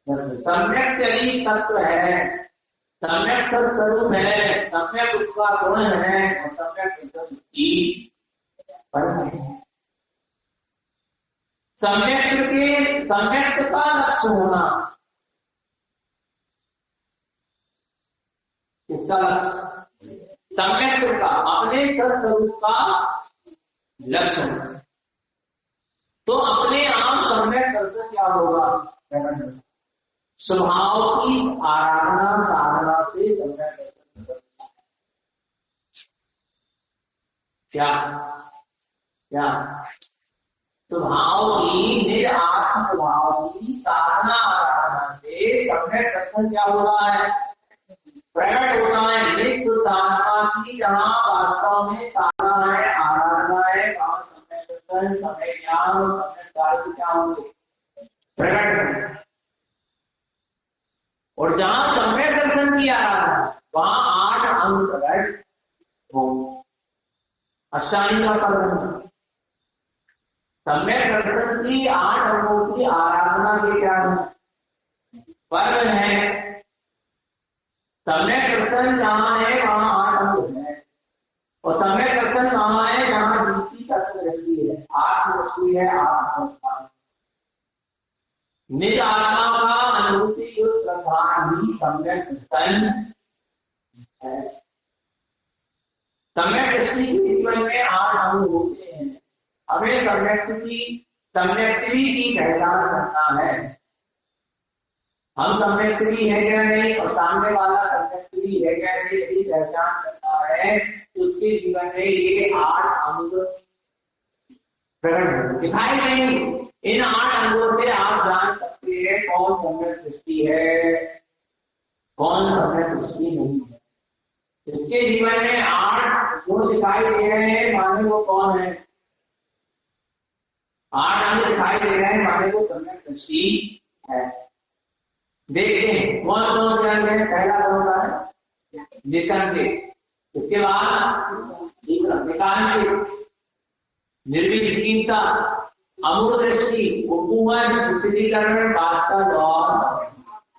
सम्यक चली तत्व है, सम्यक सत्स्वरूप है, सम्यक उसका गुण है और सम्यक उसकी परम है। सम्यक का लक्ष्य होना, इसका लक्ष्य सम्यक का अपने सत्स्वरूप का लक्ष्य होना। तो अपने आप सम्यक दर्शन क्या होगा? स्वभाव की आराधना साधना से सम्यक दर्शन। क्या क्या स्वभाव की, निज आत्म स्वभाव की साधना आराधना से सम्यक दर्शन क्या हो रहा है? प्रकट होता है। निज साधना की जहाँ वास्तव में साधना है, आराधना है, वहां सम्यक दर्शन, सम्यक ज्ञान और सम्यक कार्य क्या होंगे? प्रकट। और जहां सम्यक दर्शन की आराधना वहां 8 अंग प्रकट हो। अष्टांग का प्रकट सम्यक दर्शन की 8 अंगों की आराधना के क्या पर्व है? सम्यक दर्शन जहां है वहां 8 अंग है, और सम्यक दर्शन वहां है जहां जिसकी तत्व रहती है, आत्मवस्तु है, आत्मवस्था। निज आत्मा का अनुभूति युक्त प्रधान ही सम्यक दर्शन है। सम्यक दृष्टि के जीवन में 8 अंग होते हैं। हमें सम्यक्ति की पहचान करना है। हम सम्यक्ति है क्या नहीं और सामने वाला सम्यक्ति है क्या नहीं, यदि पहचान करना है तो उसके जीवन में ये 8 अंग प्रकट दिखाई देंगे। इन 8 अंगों से आप जान सकते हैं कौन सम्यक दृष्टि है, कौन सम्यक दृष्टि नहीं है। इसके जीवन में 8 गुण दिखाई दे रहे हैं, माने वो कौन है? 8 अंग दिखाई दे रहे हैं, माने वो सम्यक दृष्टि है। देखते हैं कौन कौन से अंग है। पहला कौन सा है? निसंदेह। उसके बाद निर्विचिकित्सा, अमूढ़ दृष्टि, उपमन, शुद्धिकरण, वास्तव और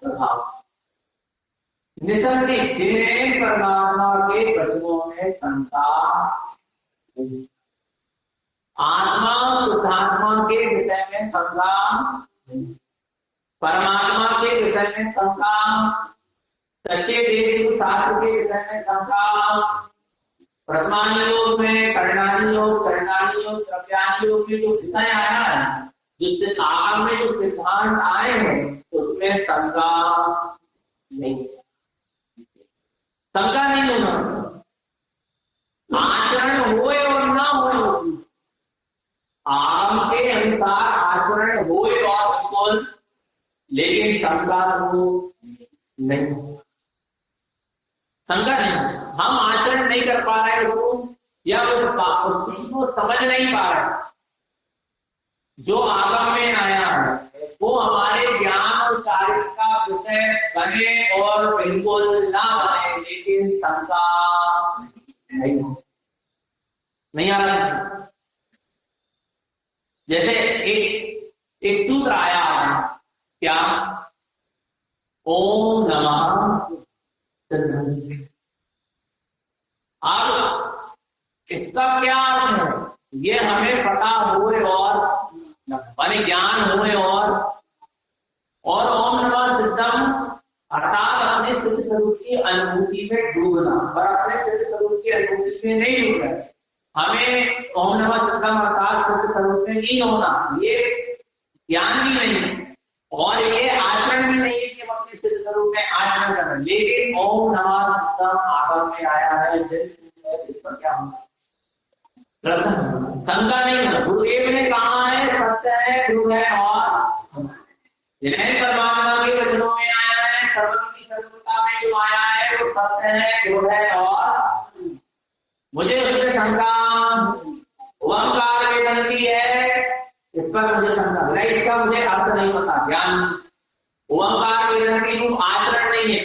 प्रभाव। निसंदेह जिन्हें परमात्मा के वचनों में शंका, आत्मा शुद्धात्मा के विषय में शंका, परमात्मा के विषय में शंका, सच्चे देव शास्त्र के विषय में शंका, प्रथमानी योग में करणानी योग, द्रव्यानी योग में जो विषय आया है, जिससे आगम में जो सिद्धांत आए हैं उसमें शंका नहीं, शंका नहीं होना। आचरण होए और ना होए, आगम के अनुसार आचरण होए और बिल्कुल, लेकिन शंका तो नहीं, शंका नहीं। हम आचरण नहीं कर पा रहे उसको, या उस चीज को समझ नहीं पा रहे। जो आगम में आया है वो हमारे ज्ञान और कार्य का विषय बने और बिल्कुल ना बने, लेकिन शंका नहीं आ रहा। जैसे एक सूत्र आया है, क्या? ओम नमः सिद्धांत। अब इसका क्या अर्थ है? ये हमें पता हुए और माने ज्ञान हुए और ओम नमः सिद्धम अर्थात अपने सिद्ध स्वरूप की अनुभूति में डूबना, पर अपने सिद्ध स्वरूप की अनुभूति में नहीं डूबना। हमें ओम नमः सिद्धम अर्थात सिद्ध स्वरूप में नहीं होना, ये ज्ञान भी नहीं है और ये आचरण भी नहीं है कि हम अपने सिद्ध स्वरूप में आचरण कर रहे हैं। लेकिन ओम नमः सिद्धम आगम में आया है, इस पर क्या होगा? शंका नहीं है। गुरुदेव ने कहा है सत्य है, ध्रुव है और जिन्हें परमात्मा के वचनों में आया है, सर्वज्ञ की सर्वता में जो आया है वो सत्य है, ध्रुव है और मुझे उसमें शंका ओंकार वेदन की है, इस पर मुझे शंका है। इसका मुझे अर्थ नहीं पता, ज्ञान ओंकार वेदन की आचरण नहीं है,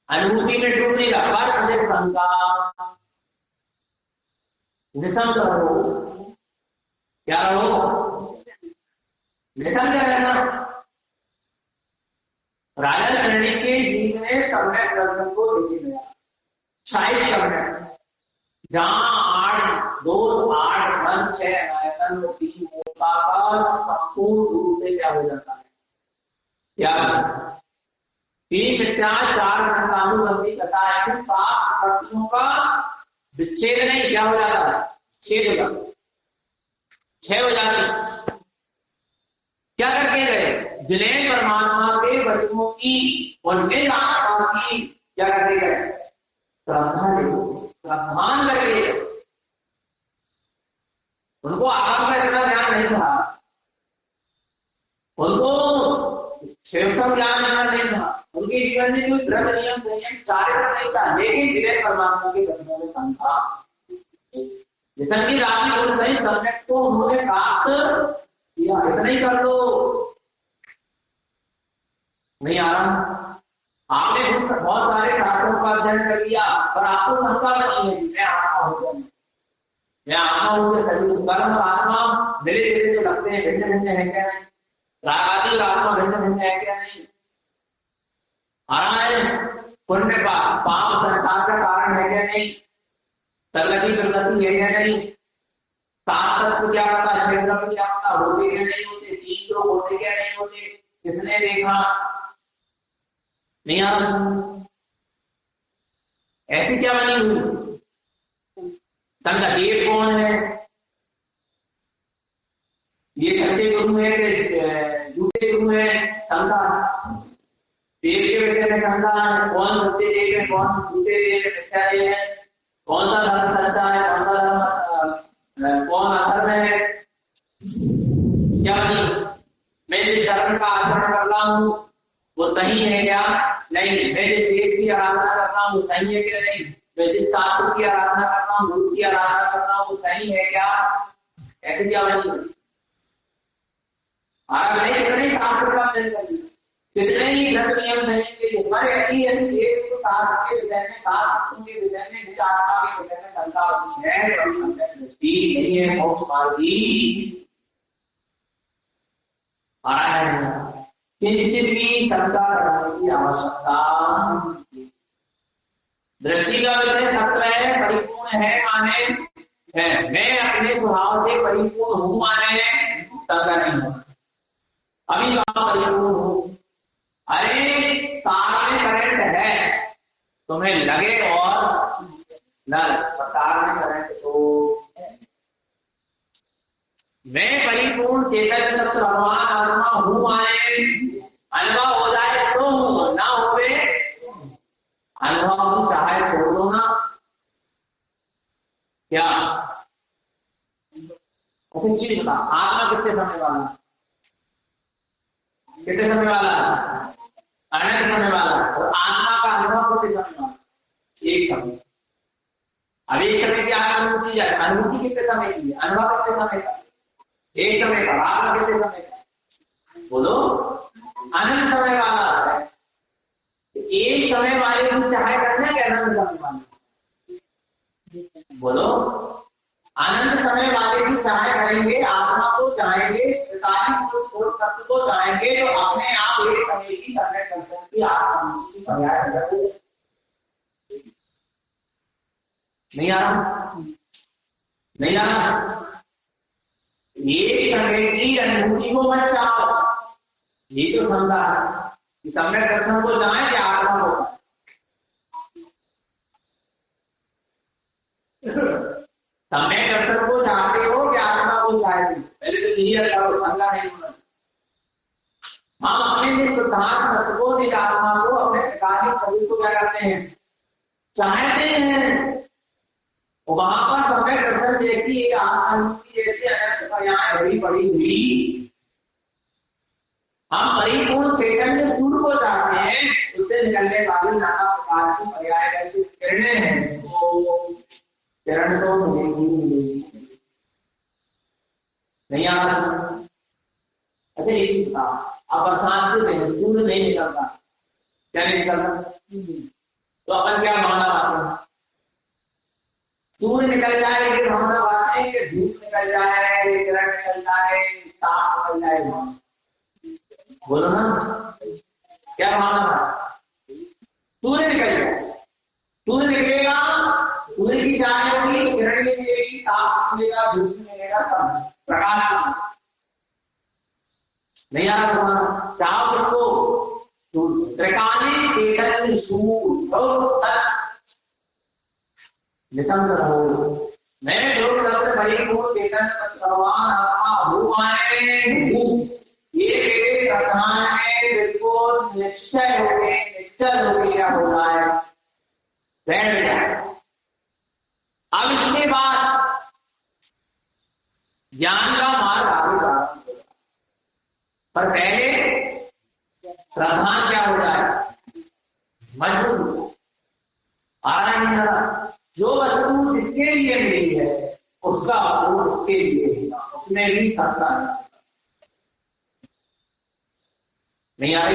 अनुभूति में डूब नहीं रहा, पर मुझे शंका। निसंग रहो, क्या रहो? निसंग रहना। राजा श्रेणी के जीव ने सम्यक दर्शन को देखे गया 26 सम्यक, जहाँ 8 मन 6 आयतन 3 ओंकार संपूर्ण रूप से क्या हो जाता है, क्या 3 मिथ्या 4 अनुबंधी तथा 7 प्रतियों का विच्छेद नहीं, क्या हो जाता है, छेद हो जाता, 6 हो जाती। क्या करके गए, जिन्हें परमात्मा के वचनों की और निज आत्मा की क्या करके गए, श्रद्धान करके। उनको आत्मा का इतना ज्ञान नहीं था, उनको शिवसम ज्ञान नहीं था, उनके जीवन में कोई धर्म नियम संयम कार्य नहीं था, लेकिन जिन्हें परमात्मा के वचनों में समझा, जितना की राशि सब्जेक्ट को उन्होंने प्राप्त किया। इतना ही कर लो, नहीं आ रहा, आपने बहुत सारे शास्त्रों का अध्ययन कर लिया, पर आपको संस्कार नहीं है मैं आत्मा हो गया, मैं आत्मा हो गया, सभी कर्म आत्मा मेरे जैसे जो लगते हैं भिन्न भिन्न है क्या नहीं, रागादि आत्मा भिन्न भिन्न है क्या नहीं, आ रहा है, पुण्य पाप संसार का कारण है क्या नहीं, सरलती दुर्गति है क्या नहीं, सात तत्व क्या पता, छह तत्व क्या पता, होते क्या नहीं होते, 3 लोग होते क्या नहीं होते, किसने देखा, नहीं आ रहा, ऐसी क्या बनी हुई, तन का देव कौन है, ये सच्चे गुरु है कि झूठे गुरु है, संसार देव के विषय में संसार, कौन सच्चे देव है, कौन झूठे देव है, मिथ्या देव है, कौन सा धर्म सच्चा है, कौन सा धर्म कौन अधर्म है, क्या नहीं, मैं जिस धर्म का आचरण कर रहा हूँ वो सही है क्या नहीं, मैं जिस देव की आराधना कर रहा हूँ वो सही है क्या नहीं, मैं जिस शास्त्र की आराधना कर रहा हूँ, गुरु की आराधना कर रहा हूँ वो सही है क्या, ऐसे क्या बनी, कितने शास्त्र का अध्ययन कर लिया, कितने ही धर्म नियम संयम के लिए, हमारे ऐसी देव को शास्त्र के विषय में, शास्त्र के विषय में, निज आत्मा के विषय में चलता है, दृष्टि नहीं है, मोक्ष मार्गी आ रहा है, किंचित भी चर्चा करने की आवश्यकता, दृष्टि का विषय सत्य है, परिपूर्ण है माने है, मैं अपने स्वभाव से परिपूर्ण हूँ माने सत्य नहीं हूँ, अभी कहाँ परिपूर्ण हूँ, अरे तार में करंट है, तुम्हें लगे और न तार में करंट तो मैं परिपूर्ण चेतन तत्व भगवान आत्मा हूँ माने अनुभव हो जाए तो हूँ, ना होवे अनुभव चाहे छोड़ दो ना, क्या अच्छी चीज बता, आत्मा कितने समय वाला, कितने समय वाला, अनंत समय वाला, और आत्मा का अनुभव कितने समय वाला, एक समय। अब एक समय की अनुभूति जाए, अनुभूति कितने समय की है, अनुभव कितने समय का, एक समय का, आत्मा कितने समय का, बोलो अनंत समय वाला है, एक समय वाले को चाहे करना क्या, अनंत समय वाले, बोलो अनंत समय वाले की चाहे करेंगे, आत्मा को चाहेंगे, तत्व को चाहेंगे, तो अपने आप एक समय की समय दर्शन की आत्मा की पर्याय नहीं आ रहा, नहीं आ रहा, एक समय की अनुभूति को मत चाहो, ये तो समझा कि समय दर्शन को चाहे कि आत्मा को, समय दर्शन को चाहते हो कि आत्मा को चाहते हो, पहले तो यही करो, समझा नहीं होना, हम अपने सिद्धांत तत्व को, निज आत्मा को, अपने प्रकाशित शरीर को क्या करते हैं, चाहते हैं, वहां पर समय दर्शन जैसी एक आत्मानुभूति जैसी अनंत पर्याय भरी पड़ी हुई, हम परिपूर्ण चैतन्य सूर्य को चाहते हैं, उससे निकलने वाली नाना प्रकार की पर्याय जैसी किरणें हैं, तो किरण तो मिलेगी नहीं आ रहा। अच्छा एक था, अब बरसात से सूर्य नहीं निकलता, क्या नहीं निकलता, तो अपन क्या माना बात है, सूर्य निकल जाए ये माना बात है, कि धूप निकल जाए, किरण निकल जाए, ताप निकल जाए, बोलो ना, क्या भावना था? सूर्य निकल गया, सूर्य निकलेगा, सूर्य की चाय होगी, किरण मिलेगी, ताप मिलेगा, धूप मिलेगा, प्रकाश नहीं आ रहा। चाप उसको त्रिकाली चेतन सूर्य नितंब रहो, मैं जो शब्द बड़ी को चेतन भगवान आत्मा भूमाए ये प्रधान में बिल्कुल निश्चय हो गए, निश्चल हो गया हो रहा है, बैठ गया। अब इसके बाद ज्ञान का मार्ग आगे बढ़ा, पर पहले प्रधान क्या हो रहा है? मजबूत आराम। जो वस्तु जिसके लिए मिली है उसका वो उसके लिए उसमें भी सकता नहीं आ रही।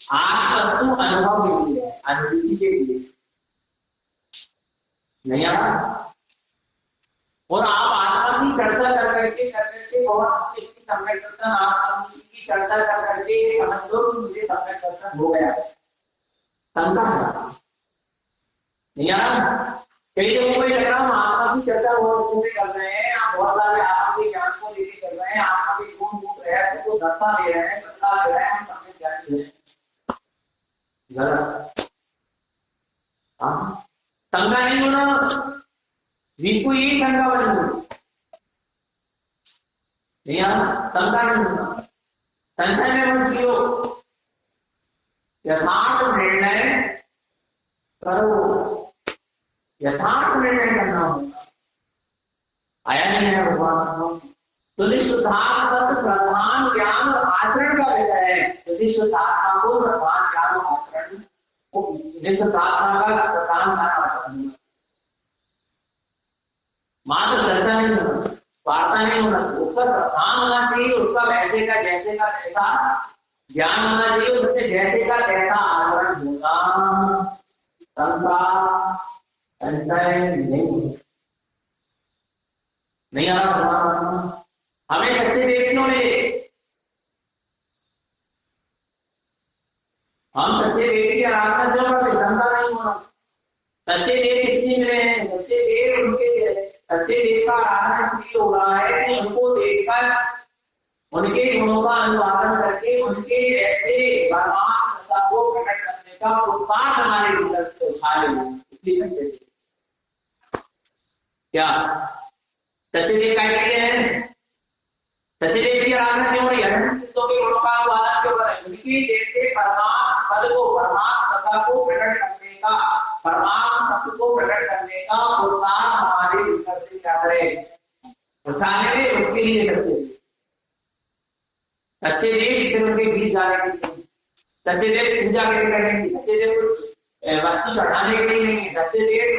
आज वस्तु अनुभव मिली है, अनुभूति के लिए नहीं आ रहा। और आप आत्मा की चर्चा कर करके बहुत इसकी सम्यक दर्शन, आप की चर्चा कर करके समझ लो कि मुझे सम्यक दर्शन हो गया, शंका नहीं आ रहा। कई लोगों को लग रहा है आत्मा की चर्चा बहुत कर रहे हैं, आप बहुत सारे आत्मा के ज्ञान को लेके कर रहे हैं, आत्मा के गुण गुण रहस्य को दस्ता दे रहे हैं, बता दे रहे हैं, हम सम्यक ज्ञान दे रहे हैं, गलत। शंका नहीं होना, जिनको यही शंका बनी नहीं आना, शंका नहीं होना, संशय में मत जियो, यथार्थ निर्णय करो, यथार्थ निर्णय करना होगा। आया नहीं है भगवान तो निष्ठात्म प्रधान ज्ञान और आचरण का विषय है। यदि शुद्धात्मा को प्रधान ज्ञान और आचरण निष्ठात्मा का प्रधान आचरण मात्र चर्चा नहीं होना, वार्ता नहीं होना, उसका प्रधान होना चाहिए, उसका वैसे का जैसे का तैसा ज्ञान होना चाहिए, उससे जैसे का तैसा आचरण होगा। नहीं आ रहा। हमें सच्चे व्यक्तियों में हम सच्चे व्यक्ति की आराधना जो धंधा नहीं होना। सच्चे देव कितनी मिले हैं, सच्चे देव उनके सच्चे देव का आराधना इसलिए हो रहा है कि उनको देखकर उनके गुणों का अनुवादन करके उनके ऐसे परमात्मा को प्रकट करने का उत्साह हमारे भीतर से उठा लेना। इसलिए क्या सत्यदेव का है? सत्यदेव की आराधना क्यों रही है? चित्तों के गुणों का अनुवादन क्यों है? उनकी जैसे परमात्मा पद को परमात्मा को प्रकट करने का, परमात्मा तत्व को प्रकट करने का उत्साह हमारे भीतर से क्या करे? उठाने में उसके लिए सत्यदेव उनके बीच जाने के लिए, सत्यदेव पूजा के लिए करेंगे, सत्यदेव वस्तु चढ़ाने के लिए नहीं, सत्यदेव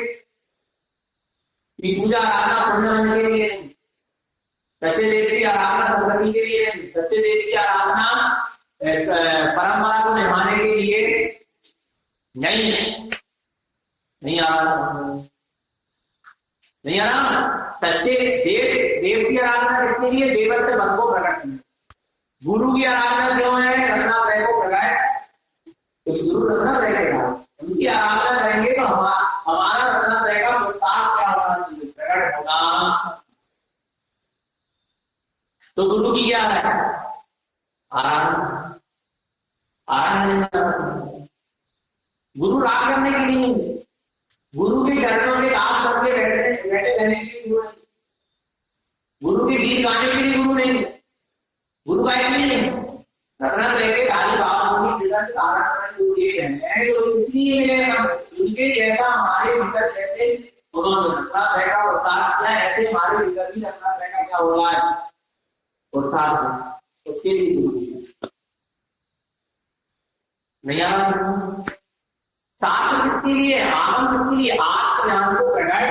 की पूजा आराधना पुण्य होने के लिए नहीं, सत्यदेव की आराधना भगवती के लिए नहीं, सत्यदेव की आराधना परंपरा को निभाने के लिए नहीं आ रहा। सच्चे देव की आराधना किसके लिए? देवर से मन को प्रकट करना। गुरु की आराधना क्यों है? रत्ना त्रय को प्रकट, तो गुरु रत्ना त्रय करेगा, उनकी आराधना करेंगे तो हमारा रत्ना त्रय का प्रस्ताव क्या होना चाहिए? प्रकट होगा। तो गुरु की क्या है? आराधना। गुरु राग करने के लिए नहीं, गुरु के चरणों में काम करके बैठे रहने के लिए गुरु के गीत गाने के लिए गुरु नहीं, गुरु का नहीं है। रत्ना त्रय खाली बाबू की इसलिए उनके जैसा हमारे भीतर जैसे उन्होंने रत्ना त्रय का प्रसाद किया, ऐसे हमारे भीतर भी रत्ना त्रय का क्या हो रहा है? प्रसाद। उसके लिए नहीं आ रहा। साथ किसके लिए? आनंद किसके लिए? आत्मज्ञान को प्रकट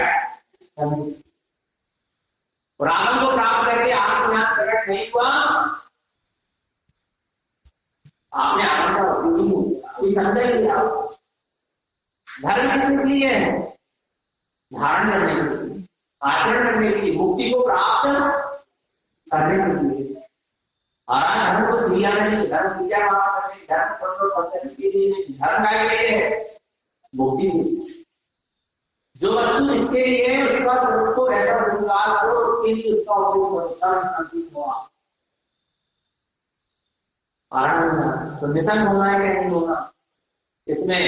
और आनंद को प्राप्त करके आत्मज्ञान प्रकट नहीं हुआ, आपने आनंद का अभी संदेह किया। धर्म किसके लिए है? धारण करने के लिए, आचरण करने के लिए, मुक्ति को प्राप्त करने के लिए। धर्म को दिया नहीं, धर्म दिया बात करने, धर्म पढ़ने के लिए धर्म का लिए है मुक्ति। जो वस्तु इसके लिए है उसका उसको ऐसा रोजगार करो, उसके लिए उसका उपयोग शांति हुआ। तो निधन होना है क्या नहीं होना इसमें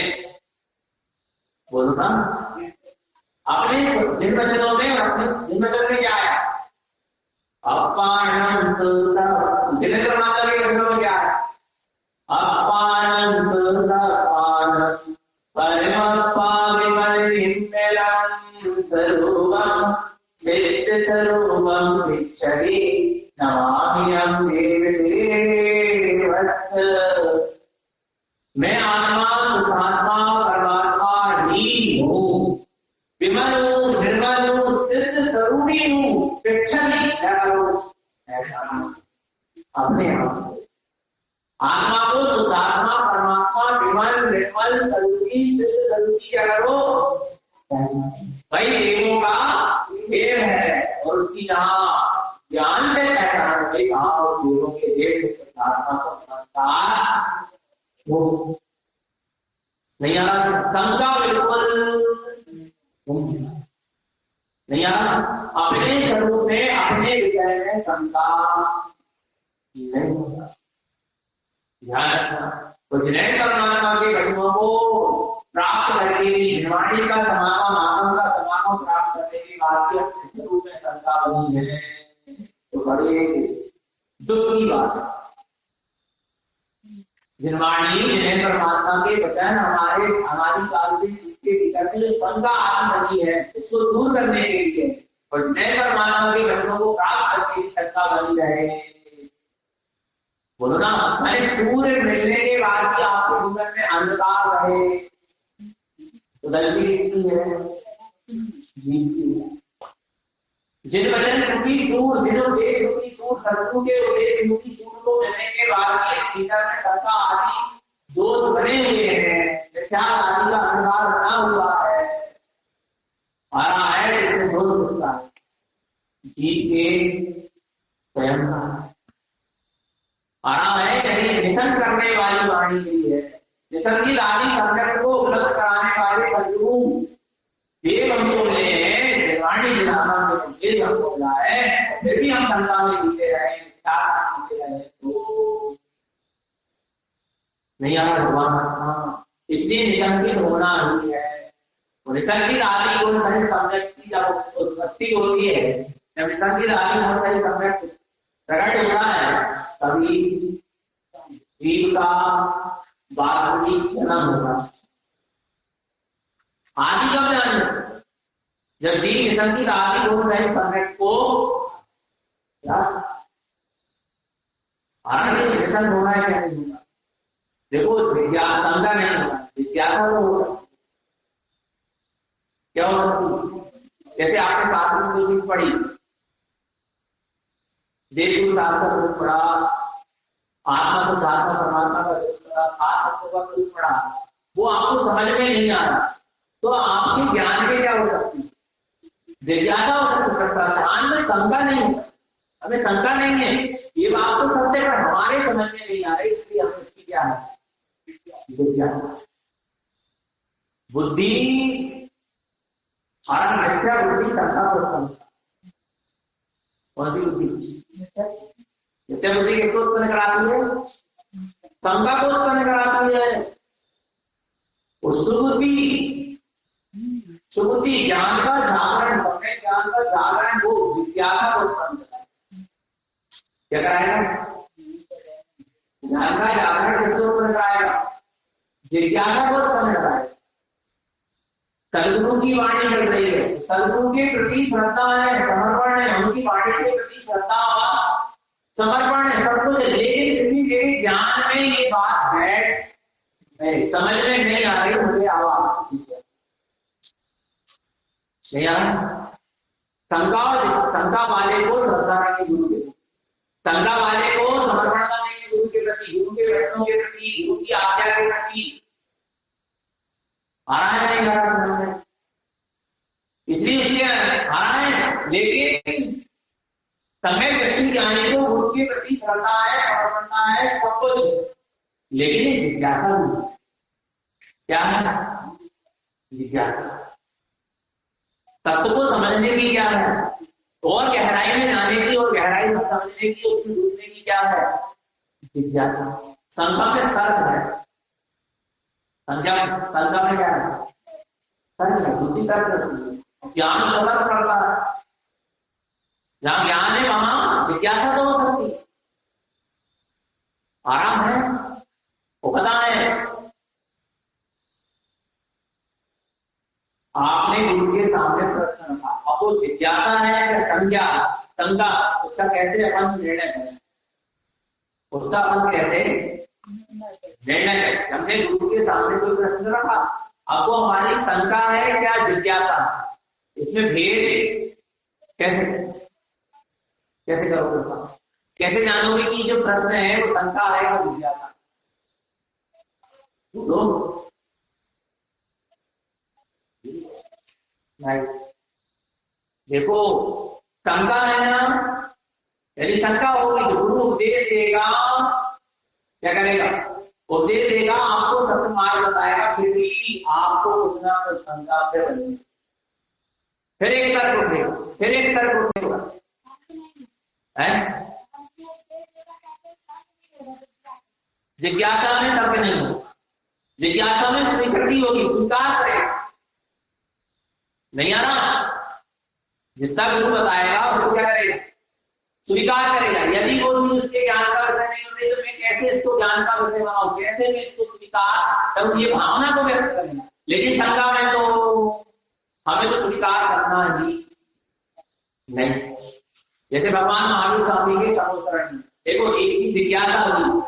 बोलो ना। अपने दिन वचनों में, अपने दिन वचन में क्या है? अपानंद जिनेन्द्र माता के वचनों में क्या है? अपानंद मैं आत्मा सुखात्मा परमात्मा ही हूँ, विमल हूँ, निर्मल हूँ, सिद्ध स्वरूपी हूँ, अपने आत्मा को सुखात्मा परमात्मा विमल निर्मल स्वरूपी सिद्ध स्वरूपी क्या करो भाई। देवों का देव है और उसकी जहाँ ज्ञान से पहचान है कहाँ और देवों के देव आत्मा को संस्कार वो नहीं आ रहा। शंका बिल्कुल नहीं आ रहा। अपने स्वरूप में अपने विषय में शंका नहीं होता। ध्यान रखना। तो जिन्हें परमात्मा के वचनों को प्राप्त करके निर्वाणी का समागम, आत्मा का समागम प्राप्त करने के बाद स्वरूप में शंका बनी है तो बड़े दुख की बात है। निर्वाणी जिन्हें परमात्मा के वचन हमारी काल से के भीतर से जो शंका आत्म बनी है उसको दूर करने के लिए और जिन्हें परमात्मा के वचनों को प्राप्त करके शंका बनी रहे। बोलो ना, मैंने पूरे मिलने के बाद भी आपके जीवन में अंधकार रहे तो गलती किसकी है? जीत की। जिन वचन दुखी दूर, जिन उद्देश्य दुखी दूर, शत्रु के उद्देश्य दुखी दूर को मिलने के बाद भी भीतर में शंका आदि दोष बने हुए हैं, विचार आदि का अंधकार बना हुआ है, आ रहा है इसमें दोष होता है। जीत के स्वयं का आ रहा है कहीं निधन करने वाली वाणी हुई है। निधन की रानी संकट को उपलब्ध कराने वाले कलयुग देव हम बोले हैं, वाणी जिलाना देव हम बोला है, फिर भी हम शंका में जीते रहे, जीते रहे तो नहीं आ रहा भगवान। इसलिए निधन की होना हुई है। निधन की रानी को सही सम्यक की जब उत्पत्ति होती है, जब निधन की रानी को सही सम्यक प्रकट होता है तभी जीव का वास्तविक जन्म होगा। आदि कब जान जब जीव निधन की आदि हो रहे सम्यक को निधन होना है क्या नहीं होगा? देखो शंका नहीं होगा, जिज्ञासा तो होगा। क्या होगा? जैसे आपने शास्त्र में चीज पढ़ी, देव शास्त्र को पढ़ा, आत्मा को शास्त्र परमात्मा का पढ़ा, आत्मा का पढ़ा, वो आपको समझ में नहीं आ रहा तो आपके ज्ञान में क्या हो सकती है? जिज्ञासा हो सकता है। ध्यान में शंका नहीं होता, हमें शंका नहीं है, ये बात तो सत्य है, हमारे समझ में नहीं आ रही, इसलिए हमें इसकी क्या है? बुद्धि मिथ्या बुद्धि शंका को समझता। कौन सी बुद्धि? मिथ्या बुद्धि किसको उत्पन्न कराती है? शंका को उत्पन्न कराती है। सुबुद्धि ज्ञान का जागरण, अपने ज्ञान का जागरण वो जिज्ञासा को उत्पन्न करता है। क्या कराएगा? ज्ञान का जागरण किसको उत्पन्न कराएगा? जिज्ञासा को उत्पन्न कराएगा। सदगुरु की वाणी चल रही है, सदगुरु के प्रति श्रद्धा है, समर्पण है, उनकी वाणी के प्रति श्रद्धा समर्पण है, सब कुछ। लेकिन मेरे ज्ञान में ये बात है समझ में नहीं आ रही, मुझे आवाज नहीं आ रहा। शंका वाले को श्रद्धा रखनी गुरु के, शंका वाले को समर्पण करने की गुरु के प्रति, गुरु के वचनों के प्रति, गुरु की आज्ञा के प्रति आ रहा है नहीं आ रहा? इसलिए आ रहा है। लेकिन समय व्यक्ति ज्ञानी को गुरु के प्रति श्रद्धा है, है सब कुछ, लेकिन जिज्ञासा नहीं। क्या है? जिज्ञासा। तत्व को समझने की क्या है, और गहराई में जाने की और गहराई में समझने की, उसमें डूबने की क्या है? जिज्ञासा। संख्या में तर्क है, संख्या में क्या है? तर्क है, बुद्धि तर्क है, ज्ञान तर्क करता है। जहाँ ज्ञान है वहां जिज्ञासा तो हो सकती है, आराम है, वो पता है। आपने गुरु के सामने प्रश्न रखा, अब वो जिज्ञासा है या संज्ञा, शंका, उसका कैसे अपन निर्णय करें? उसका अपन कैसे निर्णय करें? हमने गुरु के सामने कोई प्रश्न रखा, अब वो हमारी शंका है क्या जिज्ञासा? इसमें भेद कैसे कैसे करोगे? कैसे जानोगे कि जो प्रश्न है वो शंका है या जिज्ञासा? नहीं, देखो शंका है ना, यदि शंका होगी तो गुरु उपदेश देगा, क्या करेगा? उपदेश देगा, आपको सत्य मार्ग बताएगा, फिर भी आपको कुछ ना कुछ शंका से बनेगी, फिर एक तर्क उठेगा, फिर एक तर्क उठेगा है। जिज्ञासा में तर्क नहीं होगा, जिज्ञासा में स्वीकृति होगी, स्वीकार करेगा। नहीं आ रहा? जितना गुरु बताएगा वो क्या करेगा? स्वीकार करेगा। यदि वो उसके ज्ञान का विषय नहीं होते तो मैं कैसे इसको ज्ञान का विषय बनाऊं, कैसे मैं इसको स्वीकार करूं, ये भावना को व्यक्त करेगा। लेकिन शंका में तो हमें तो स्वीकार करना ही नहीं। जैसे भगवान महावीर स्वामी के समुद्रण, देखो एक ही जिज्ञासा हुई,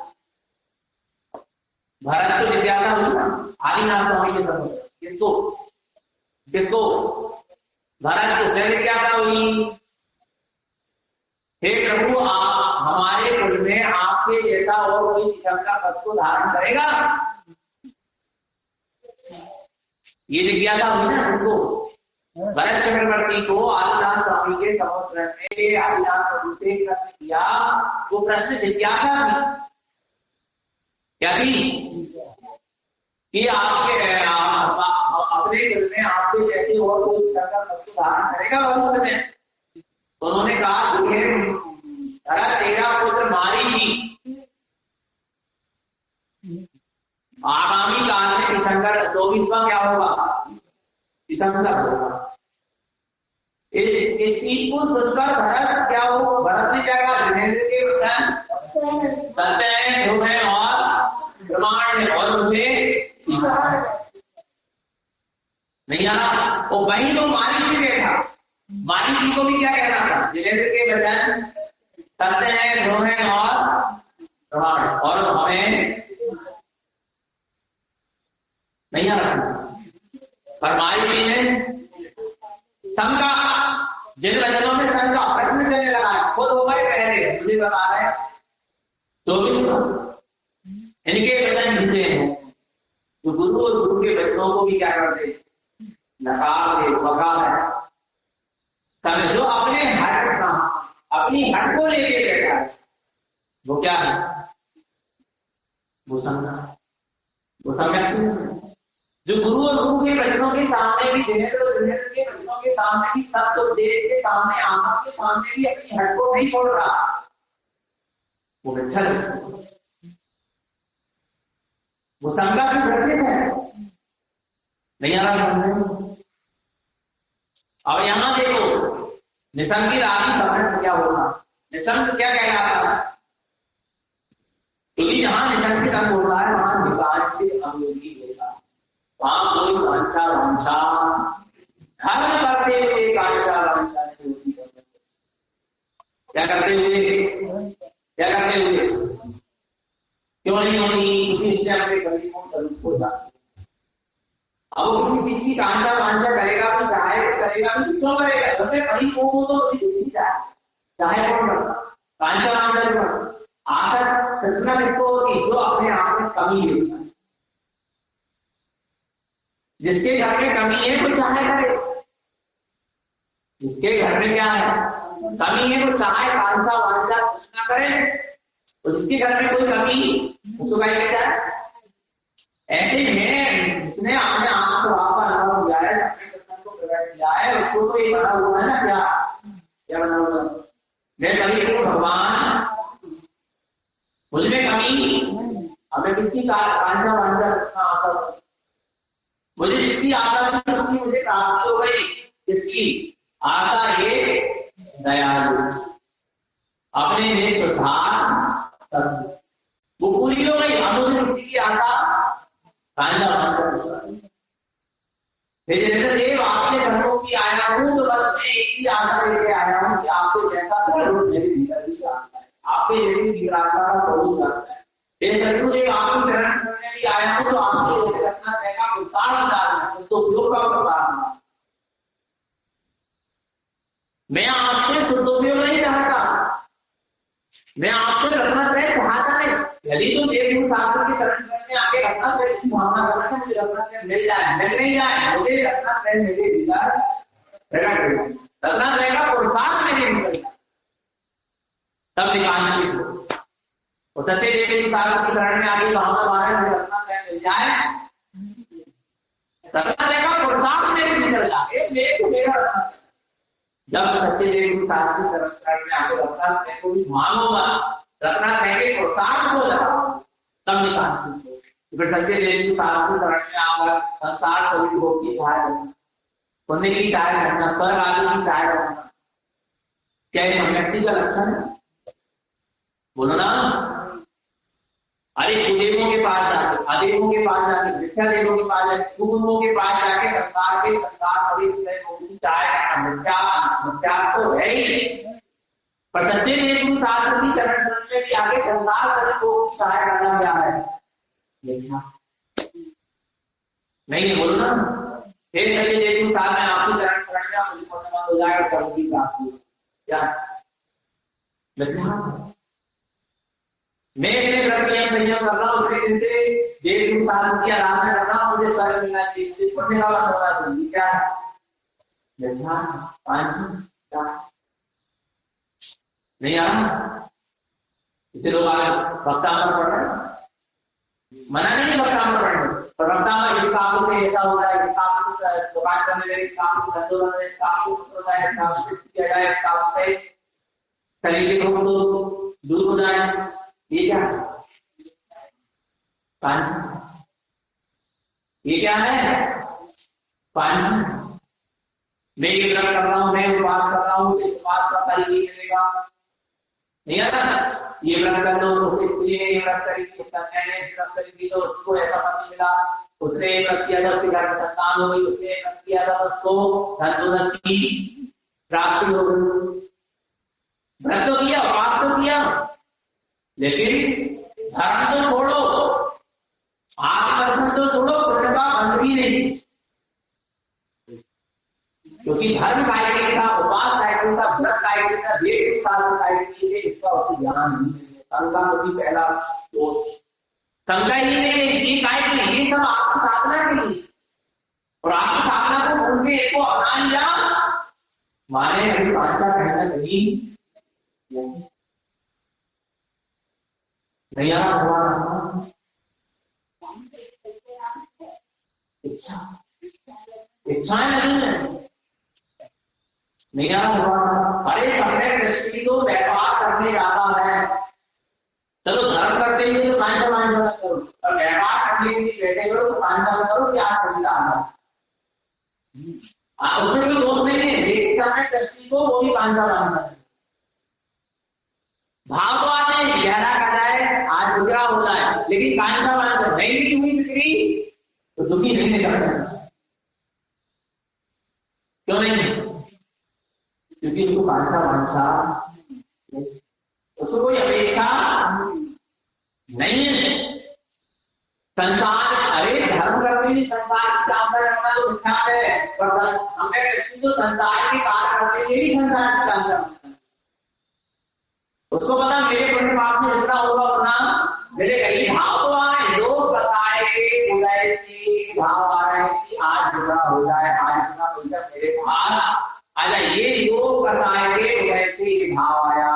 भारत को जिज्ञासा हुई ना आदिनाथ स्वामी के समुद्र, किसको किसको? भारत को जिज्ञासा हुई, हे प्रभु आप हमारे कुल में आपके जैसा और कोई का पद को धारण करेगा? ये जिज्ञासा हुई ना उनको। भरत चक्रवर्ती को आदिनाथ स्वामी के समुद्र में आदिनाथ प्रभु से प्रश्न किया, वो प्रश्न जिज्ञासा थी। क्या थी? कि आपके अपने दिल में आपके जैसे और कोई का पद को धारण करेगा भविष्य में? तो उन्होंने कहा तेरा पुत्र मारीची आगामी काल में तीर्थंकर 24वां क्या होगा? तीर्थंकर होगा। इस चीज को सुनकर भरत क्या हो? भरत ने क्या कहा? धीरेन्द्र के वचन सत्य है, ध्रुव है और प्रमाण है, और उसे नहीं आना। वो वही तो मारीची बैठा, मारीची को भी क्या कहना था? धीरेन्द्र के वचन सत्य है, ध्रुव है और प्रमाण, और हमें नहीं आना। पर मारीची ने शंका, जिन वचनों में शंका प्रश्न करने लगा है, खुद हो गए पहले, मुझे बता रहे हैं तो भी इनके वचन झूठे हैं। तो गुरु और गुरु के वचनों को भी क्या करते? नकार दे, बकार है। समझो अपने हट का, अपनी हट को लेके बैठा है, वो क्या है? वो शंका, वो शंका। जो गुरु और गुरु के वचनों के सामने भी, धीरेन्द्र के वचनों के सामने भी, सत्य देश के सामने, आत्मा के सामने भी अपनी हट को नहीं छोड़ रहा, वो अच्छा लगता, वो शंका भी करते हैं। नहीं आ रहा समझ? अब यहां देखो निसंग की राशि समझ क्या होगा? निसंग क्या कह रहा था? क्योंकि जहां निसंग की रंग होता है वहां विकास से अनुभूति होता है, वहां कोई वांछा वांछा धर्म करते हुए वांछा वांछा से होती है। क्या करते हुए? क्या करते हुए? क्यों नहीं होगी? उसी से अपने गरीबों स्वरूप हो जाती है। अब वो किसी चीज की कांचा वांछा करेगा तो चाहे करेगा तो क्यों करेगा? सबसे बड़ी वो तो चाहे कौन करता कांचा वांछा आकर सचना किसको होगी? जो अपने आप में कमी है, जिसके घर में कमी है वो चाहे करे, जिसके घर में क्या है? कमी है वो चाहे कांचा वांछा कुछ ना करे। उसके घर में कोई कमी उसको गाय के जाए। ऐसे में उसने अपने आप को आपका अनुभव किया है, अपने दर्शन को प्रकट किया है, उसको तो ये बना हुआ है ना, क्या बना हुआ, मैं कभी को भगवान मुझमें कमी, हमें किसी का कांचा वांचा रखना आता, मुझे जिसकी आशा थी उसकी मुझे प्राप्त हो गई, जिसकी आशा ये दयालु अपने में सुधार वो पूरी हो गई। हम मुझे किसी की आशा कांचा वांचा जैसे देव आपके धर्मों की आया हूँ, तो बस मैं एक ही आशा लेके आया हूँ कि आपको जैसा मेरी भीतर भी आता है, आपके जैसी विरासता का बहुत जाता है। सचमुदेव आपको ग्रहण करने भी आया हूँ, तो आपके रखना रहेगा उतार डालना, तो उपयोग का उतारना। मैं आपसे सदुपयोग नहीं चाहता, मैं आपसे रखना चाहिए चाहता है। यदि तो देव शास्त्र की तरह करने आगे रखना चाहिए की भावना करना है, मुझे रखना चाहिए मिल जाए, मिल नहीं जाए, मुझे रखना चाहिए मेरे भीतर रखना रहेगा प्रोत्साहन मेरे भीतर, तब निकालना चाहिए। और सत्य देव शास्त्र की तरह में आगे भावना बारे मुझे रखना चाहिए मिल जाए, रखना रहेगा प्रोत्साहन मेरे भीतर जाए, मेरा रखना। जब सत्य देव शास्त्र की तरह में आगे रखना है, कोई मान होगा रखना चाहिए प्रोत्साहन हो जाए, तब निकाल फिर सच्चे देवी शास्त्र करने आकर संसार सभी भोग की चाय रखना, पुण्य की चाय रखना, स्वर्ग आदि की चाय रखना, क्या ये व्यक्ति का लक्षण है? बोलो ना। अरे कुदेवों के पास जाके, अदेवों के पास जाके, मिथ्या देवों के पास जाके, कुकुरों के पास जाके संसार सभी भोग की चाय रखना, मिथ्या तो है ही, पर सच्चे देवी शास्त्र की चरण करने के आगे संसार सभी भोग की चाय करना क्या है? नहीं बोलो ना। फिर चलिए देखो साथ में आपकी चरण करेंगे, मुझे पूर्णिमा हो जाएगा, करूंगी आपको क्या मैं व्रत संयम कर रहा हूँ, उसके दिन से देव शास्त्र की आराधना कर रहा हूँ, मुझे स्वर्ग मिलना चाहिए, पूर्णिमा होना चाहिए, क्या नहीं आ इसे लोग आगे भक्तामर पढ़ रहे हैं, मना नहीं भक्तामर पढ़ने, पर भक्तामर इस काम से ऐसा होता है, इस काम से दुकान करने लगे, इस काम से धंधो करने, इस काम से होता है, इस काम से किया जाए, इस काम से शरीर के रोग तो दूर हो जाए, ये क्या पानी, ये क्या है पानी। मैं ये व्रत कर रहा हूँ, मैं उपवास कर रहा हूँ, इस उपवास का फल ये मिलेगा, नहीं आता। ये व्रत कर लो तो इसलिए ये व्रत करेगी, व्रत करेगी तो उसको ऐसा फल मिला, उसने व्रत किया था उसके घर में संतान हो गई, उसने व्रत किया था उसको धन की प्राप्ति हो गई। व्रत तो किया, उपवास तो किया, लेकिन धर्म तो छोड़ो, आत्मदर्शन तो छोड़ो, पुण्यता बंद भी नहीं, क्योंकि धर्म कायदे का, उपवास कायदे का, व्रत कायदे का, देव शास्त्र कायदे इसका उसको ज्ञान नहीं है। शंका होगी पहला दोष, शंका ही नहीं, ये कायदे ये सब आपकी साधना के लिए, और आपकी साधना को उनके एक को अपना लिया माने अभी भाषा कहना नहीं आ रहा, इच्छाएं नहीं आ रहा। अरे अपने दृष्टि को व्यापार करने जाता है, चलो धर्म करते ही तो कांचा वांचा करो, और व्यापार करने के लिए बैठे करो तो कांचा करो, क्या सुविधा उसमें कोई दोष नहीं है, देखता है दृष्टि को वो भी कांचा वांचा है। भाव तो आते हैं गहरा का जाए, आज गुजरा होता है, लेकिन कांचा वांचा नहीं भी हुई बिक्री तो दुखी नहीं निकलता। क्यों नहीं? क्योंकि उसको कांचा वांछा, उसको कोई अपेक्षा नहीं है। संसार, अरे धर्म करने की संसार की कामना रखना तो अच्छा है, पर हमें तो संसार के कार्य करने के लिए संसार की कामना रखना है। उसको पता मेरे पुण्य पाप में जितना होगा उतना मेरे कई भाव तो आए, लोग बताए उदय की भाव आ रहे हैं कि आज बुरा हो जाए, आज इतना हो जाए, मेरे पास आजा, ये योग बताएंगे वैसे ही भाव आया,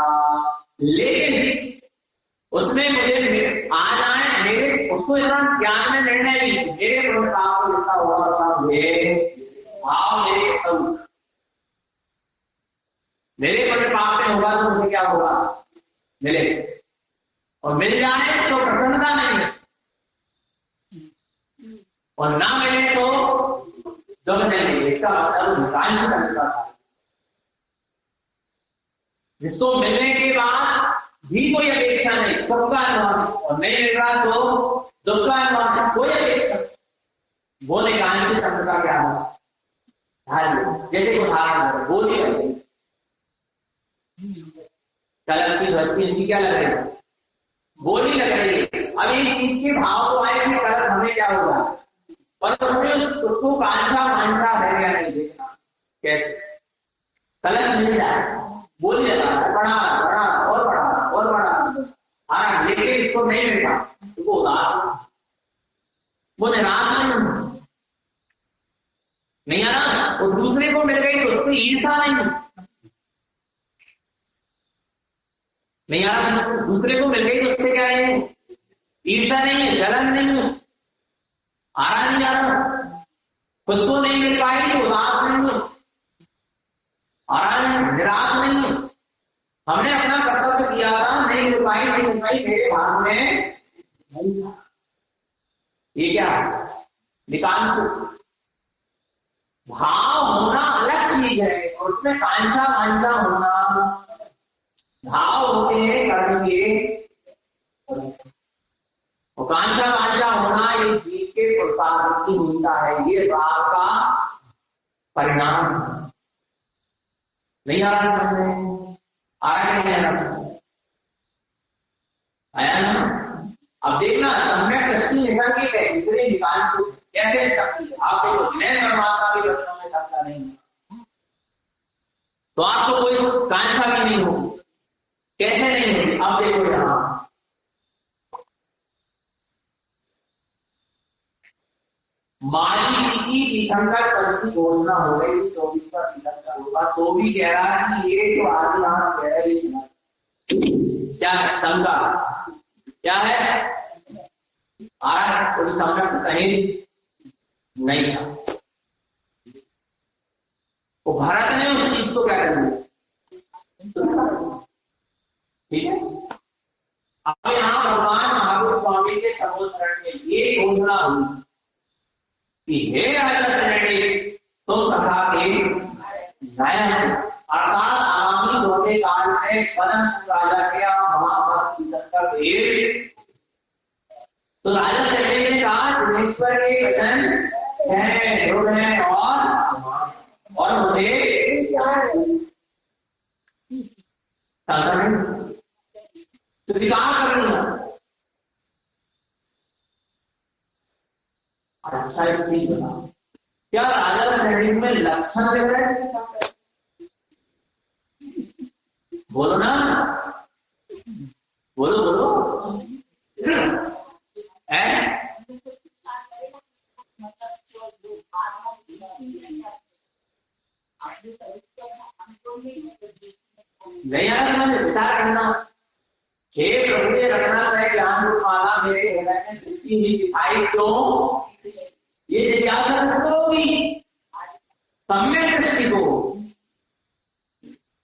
लेकिन उस ज्ञान में निर्णय भी मेरे प्रताप को जितना होगा सब भाव मेरे प्रताप में होगा तो मुझे क्या होगा, मिले, और मिल जाए तो प्रसन्नता नहीं है, और ना मिले तो दुख नहीं। इसका मतलब निकाल नहीं सकता था। जिसको मिलने के बाद भी कोई अपेक्षा नहीं, सबका अनुभव, और नहीं मिल रहा तो दुख का अनुभव, कोई अपेक्षा, वो निकाल की शब्द का क्या होगा। जैसे उदाहरण बोली है कलर की धरती, इनकी क्या लग रही है, बोली लग रही है। अब इस चीज के भाव तो आए कि कलर हमें क्या होगा, पर उसको कांचा मांझा है या नहीं देखना, कैसे कलर मिल जाए, बोली लगा बड़ा बड़ा और बड़ा और बड़ा, हाँ, लेकिन इसको नहीं मिलता तो उदास, वो निराश नहीं आ रहा, और दूसरे को मिल गई तो उसको ईर्षा नहीं आ रहा, दूसरे को मिल गई तो उससे क्या है, ईर्षा नहीं है, जलन नहीं है, आ रहा नहीं आ रहा, खुद को नहीं मिल पाई तो उदास नहीं है, आ रहा नहीं, निराश नहीं है। हमने अपना कर्तव्य किया था, नहीं मिल पाई मेरे भाग में नहीं था, ये क्या निकाल। भाव होना अलग चीज है, और उसमें कांचा मांझा होना, भाव होते हैं कर्म के, और कांचा मांझा होना ये जीव के प्रसाद की होता है, ये भाव का परिणाम नहीं आ रहा समझ, आ रहा नहीं आ रहा, आया ना। अब देखना सम्यक दृष्टि निसर्गिक है, दूसरे निकाल को कैसे सकती है, आप देखो मैं परमात्मा के दर्शनों में सकता नहीं तो आपको कोई कांक्षा भी नहीं होगी, कैसे नहीं होगी। अब देखो यहाँ माली की तीर्थंकर पद की घोषणा हो गई, 24 का तीर्थंकर होगा, तो भी कह रहा है कि ये जो आदि नाम कह रहे हैं क्या है, शंका क्या है, आ रहा है कोई संकट कहीं नहीं था, वो भारत ने उस चीज को क्या कर दिया, ठीक है। अब यहाँ भगवान महावीर स्वामी के समुद्रण में ये घोषणा हुई कि हे राजा तो सखा के नयन, अर्थात आगामी लौटे काल में पदम राजा के महाभक्त तीर्थंकर देव, तो राजा चंद्र ने कहा जिनेश्वर के वचन है, ध्रुव है, और मुझे तो विकार करना अच्छा चीज बना। क्या राजा चंद्र में लक्षण दे रहे हैं, बोलो ना, बोलो बोलो है, नहीं आ रहा, विचार करना, हे प्रभु ने रखना है ज्ञान रूप माला मेरे हृदय में दृष्टि नहीं दिखाई, क्यों ये जिज्ञासा होगी सम्यक दृष्टि को,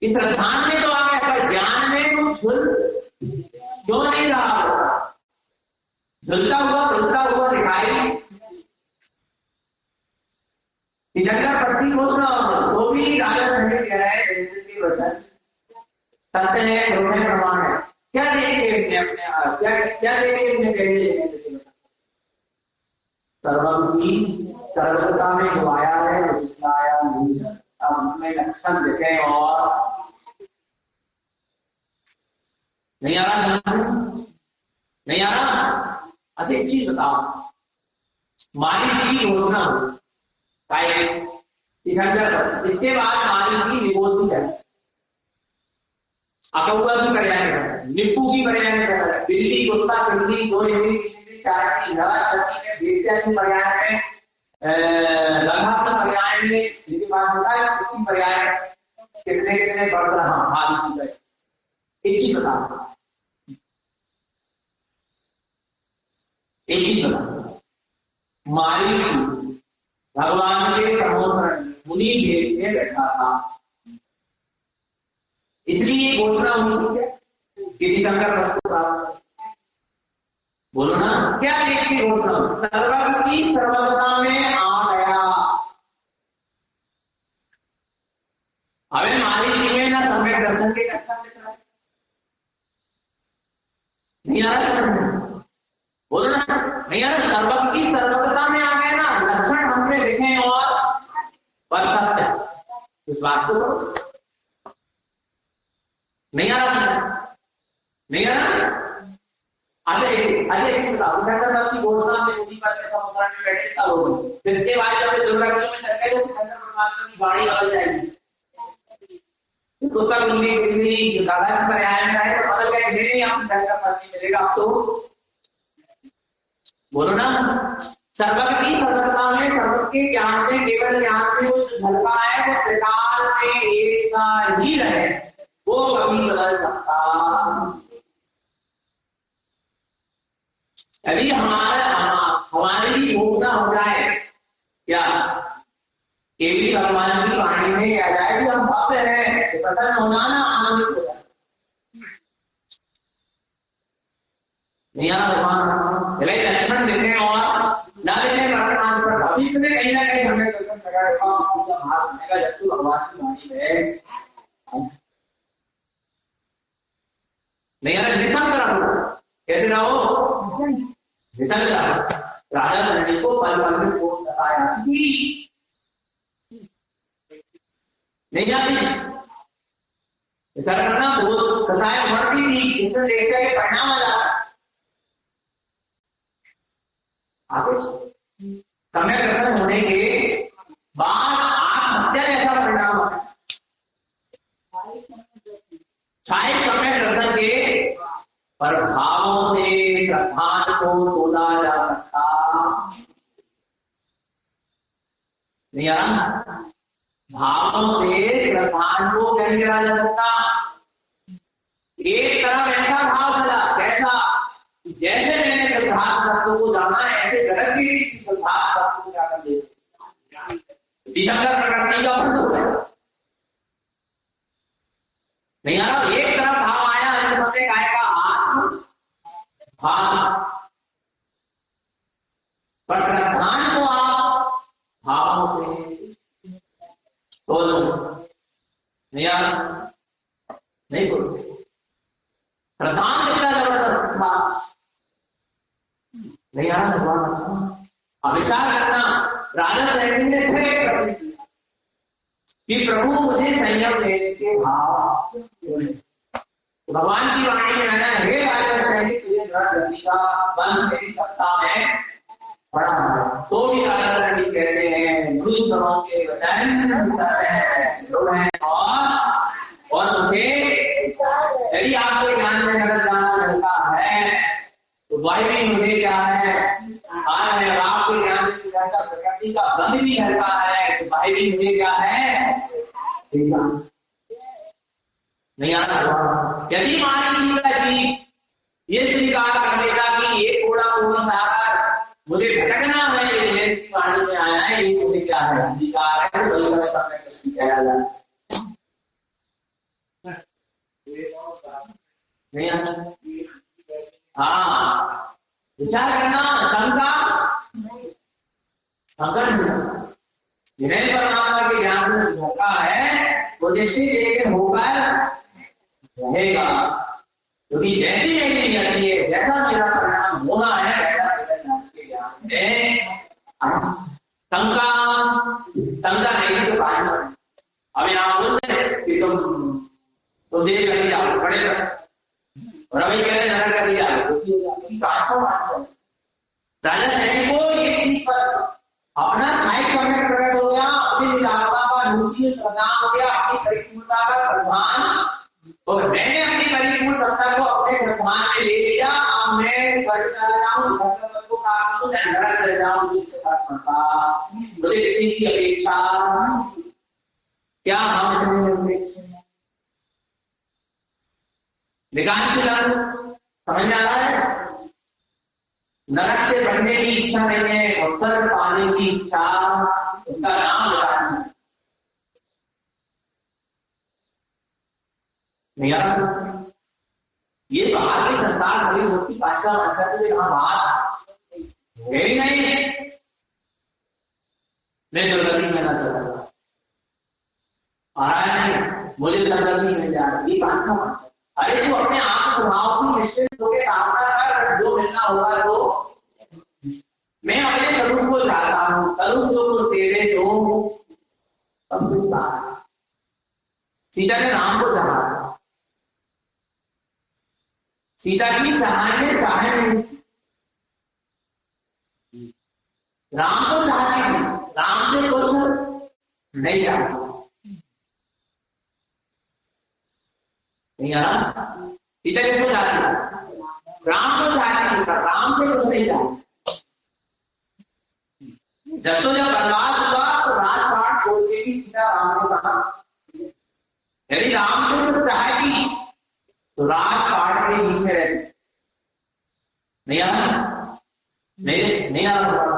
इस स्थान में तो आ गया, पर ज्ञान में कुछ क्यों नहीं रहा, झुलता हुआ दिखाई, जगह प्रतीक होता तो भी राजा संजय कह रहे हैं वचन सत्य है, ध्रुव है, प्रमाण है। क्या देखे अपने क्या देखे अपने कहने, सर्वम की सर्वता में गवाया है, विस्ताया नहीं, अब उसमें लक्षण दिखे और नहीं आ रहा, नहीं आ रहा। अधिक चीज बताओ, माली की घोषणा हो, इसके बाद माली की विभूति है, अकौआ की पर्याय है, निप्पू की पर्याय है, बिल्ली कुत्ता बिल्ली दो चार की बेटिया की पर्याय है, लघा पर्याय में जिसके बाद होता है उसकी पर्याय कितने कितने बढ़ रहा माली की, एक ही बता, एक ही बता, मारीच भगवान के समुद्र मुनि भेद में बैठा था। इसलिए घोषणा हुई है किसी शंकर वस्तु प्राप्त। बोलो ना, क्या देखी घोषणा? सर्वज्ञ की सर्वज्ञता में आ गया। हमें मारी जी में ना सम्यक दर्शन के कक्षा में चला नहीं आ रहा। बोलो ना, नहीं आ रहा। सर्वज्ञ की सर्वज्ञता में आ गए ना, लक्षण हमने देखे और पर सत्य इस बात को नहीं आ रहा, नहीं आ रहा। अरे की घोषणा में उसी पर समुद्र में बैठे था लोग। इसके बाद जब दुर्गा में चल गए तो परमात्मा की वाणी बदल जाएगी। तो तब उनकी दादा पर आया तो बदल गए, नहीं हम का पति मिलेगा अब तो। बोलो ना, सर्वज्ञ की सर्वज्ञता में, सर्वज्ञ के ज्ञान से, केवल ज्ञान से वो झलका है वो प्रकार में एक ही रहे, वो कभी बदल सकता। यदि हमारी घोषणा हो जाए क्या केवल भगवान की वाणी में आ जाए कि हम भक्त हैं, तो प्रसन्न होना ना, आनंदित हो जाए। नहीं आ भगवान लक्षण देते और ना देते भगवान पर भविष्य में कहीं ना कहीं हमें दर्शन लगाएगा जब तू भगवान की वाणी है। नहीं आ रहा, निशंक रहो। कैसे रहो? निशंक रहो। राजा धरणी को पल पल में फोन बताया नहीं जाती ऐसा करना। वो कथाएं बढ़ती थी, इसे देखकर के परिणाम आ जाता। आगे समय दर्शन होने के बाद आत्महत्या जैसा परिणाम है। छाए समय दर्शन के पर भावों से श्रद्धान को तोला जा सकता नहीं आ। भावों से श्रद्धान को क्या किया जा सकता? एक तरफ ऐसा भाव चला, कैसा? जैसे मैंने श्रद्धान तत्व को जाना ऐसे जगत की श्रद्धान तत्व को जाकर दे प्रकृति का बंद हो गया। नहीं आ रहा। एक तरफ भाव आया, अंत आएगा आत्म भाव, पर श्रद्धान को आप भावों से बोलो नहीं यार, नहीं बोलो। प्रधान कितना जबरदस्त था नहीं यार भगवान। अब विचार करना, राजा सैनी ने फिर कि प्रभु मुझे संयम लेने के भाव। भगवान की वाणी में आना, हे राजा सैनी तुझे गति का बंद मेरी सत्ता में पड़ा है। तो भी राजा सैनी कहते हैं मनुष्यों के वचन और मुझे यदि आपको ज्ञान में अगर जाना मिलता है तो वही भी मुझे क्या है आज है। आपको ज्ञान में प्रकृति का बंध भी हल्का है तो वही भी मुझे क्या है नहीं आता। यदि मान जी ये स्वीकार कर लेगा कि ये थोड़ा पूर्ण मुझे भटकना है, ये पानी में आया है, ये मुझे क्या है अधिकार है, नहीं आता। हाँ विचार करना, शंका विनय परमात्मा के ज्ञान में धोखा है वो जैसे लेकिन होकर रहेगा, क्योंकि जैसी नहीं जाती है जैसा मेरा परिणाम होना है शंका नहीं तो पानी। अब यहाँ बोल रहे कि तुम देर कर जाओ बड़े और अभी कह रहे नजर कर जाओ। राजा सैनी को ये चीज पर अपना साहित्य में प्रकट हो गया, अपनी निराशा का रुचि प्रदान हो गया, अपनी परिपूर्णता का सम्मान, तो मैंने अपनी परिपूर्ण सत्ता को अपने सम्मान में ले लिया। अब मैं घर चला जाऊँ, घर को काम करूँ, घर चले जाऊँ, मुझे किसी की अपेक्षा क्या हम निकाल के समझ में आ रहा है। नरक से बढ़ने की इच्छा नहीं है, अवसर पाने की इच्छा, उसका नाम बताना नहीं आता। ये बाहर के संसार भरी मूर्ति पाठा करते यहाँ बात है ही नहीं। मैं दुर्गति में ना चला आ रहा है, मुझे दुर्गति मिल जा रही पाठा। अरे तू अपने आप स्वभाव की निश्चित होकर सामना कर, जो मिलना होगा तो मैं अपने स्वरूप को चाहता हूँ, स्वरूप जो तेरे जो सब सीता के नाम को चाहा, सीता की चाहने चाहे राम को चाहती थी, राम से कुछ नहीं चाहती नहीं आ सीता किसको चाहती, राम को चाहती थी, राम से कुछ नहीं चाहती। जब तो जब बर्बाद हुआ तो राजपाट छोड़ के भी सीता राम को कहा, यदि राम से कुछ चाहेगी तो राजपाट के बीच में रहती नहीं आ नहीं आ रहा।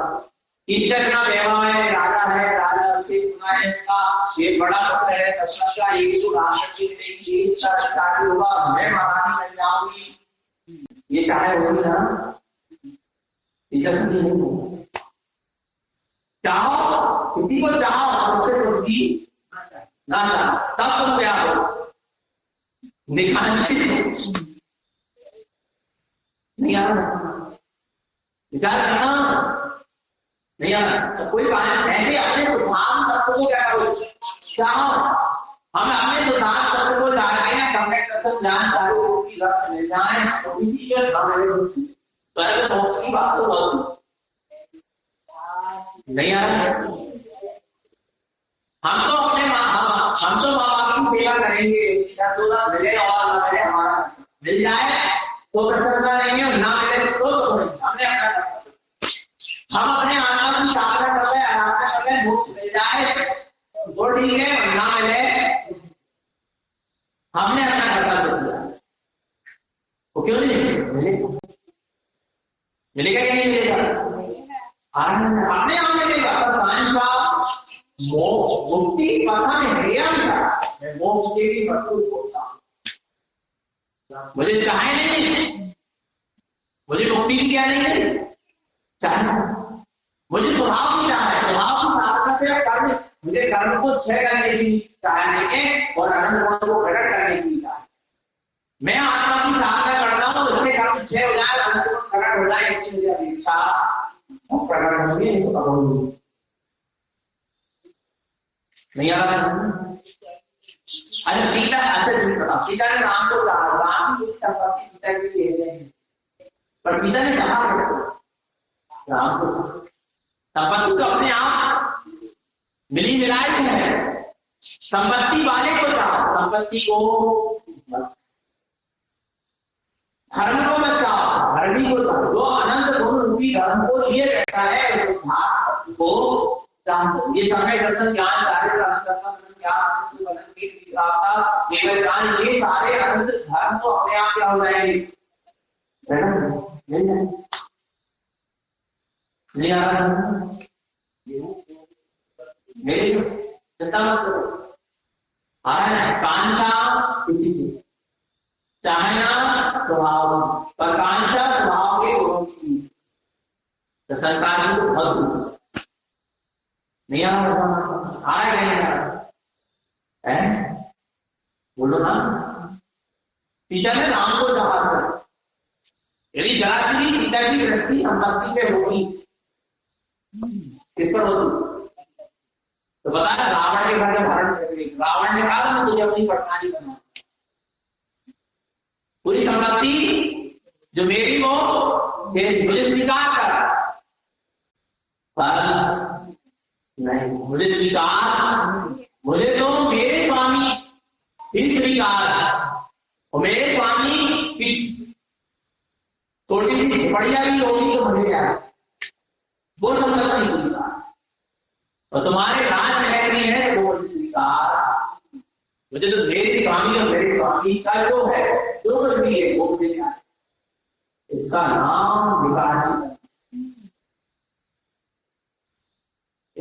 ईश्वर का व्यवहार है, राजा है, राजा से सुना है, इसका ये बड़ा पुत्र है, दशरथ का एक जो राष्ट्र की इच्छा होगा, मैं महारानी बन जाऊंगी, ये चाहे होगी ना, ईश्वर की नहीं। चाहो किसी को चाहो उससे कुछ ना चाहो, तब तुम क्या हो दिखाने नहीं आ रहा, विचार करना नहीं आ रहा। तो कोई बात ऐसे अपने सुधार तत्व को क्या करो, चाहो हम अपने सुधार तत्व को जानते हैं, कम्पेक्ट तत्व जान चाहो की रक्त मिल जाए तो इसी के तो ऐसे बहुत की बात तो बहुत नहीं आ रहा। हम तो अपने हम तो माँ बाप की सेवा करेंगे, मिले और ना मिले, हमारा मिल जाए तो प्रसन्नता नहीं है, ना मिले तो हमने अपना हम अपने आत्मा की साधना कर रहे, आराधना कर रहे, मुक्त मिल जाए वो ठीक है, ना मिले हमने अपना कर्तव्य किया। वो क्यों नहीं मिलेगा, मिलेगा या नहीं मिलेगा, अपने आप मिलेगा। मुक्ति पता नहीं, मोक्ष के भी वस्तु होता, मुझे चाहे नहीं, मुझे मुक्ति की क्या नहीं चाहे, मुझे स्वभाव की चाहे, स्वभाव की साधना से कर्म, मुझे कर्म को क्षय करने की चाहने के और अनंत गुण को प्रकट करने की चाहे। मैं आत्मा की साधना करता हूँ, उससे कर्म क्षय हो जाए, अनंत गुण प्रकट हो जाए, इसकी मुझे अपेक्षा प्रकट होगी नहीं आ रहा। अरे सीता सीता ने राम को कहा, राम की संपत्ति सीता के लिए है, पर सीता ने कहा राम को संपत्ति तो अपने आप मिली मिलाई है, संपत्ति वाले को चाहो, संपत्ति को धर्म को बचाओ, धर्मी को चाहो, जो अनंत गुण रूपी धर्म को लिए रहता है को ये समय दर्शन ज्ञान सारे ज्ञान केवल ज्ञान, ये सारे अनंत धर्म तो अपने आप क्या हो जाएंगे, नहीं आ रहा मेरे चिंता मत करो। कांक्षा किसी की चाहना स्वभाव, पर कांक्षा स्वभाव के गुणों की, तो संसार को बहुत नहीं आ रहा है, बोलो ना। सीता ने राम को चाहा था, यदि जरा सी सीता की दृष्टि संपत्ति पे होगी, किस पर होती तो बता, रावण के घर में भरण कर गई, रावण ने कहा मैं तुझे अपनी पटनानी बना, पूरी संपत्ति जो मेरी हो मुझे स्वीकार कर, पर नहीं, मुझे स्वीकार, मुझे तो मेरे स्वामी ही स्वीकार, और मेरे स्वामी की थोड़ी सी बढ़िया भी होगी तो मुझे क्या, वो संपत्ति नहीं स्वीकार, और तुम्हारे राज में है वो स्वीकार, मुझे तो मेरे स्वामी और मेरे स्वामी का जो है जो कुछ भी है वो मुझे क्या, इसका नाम विकास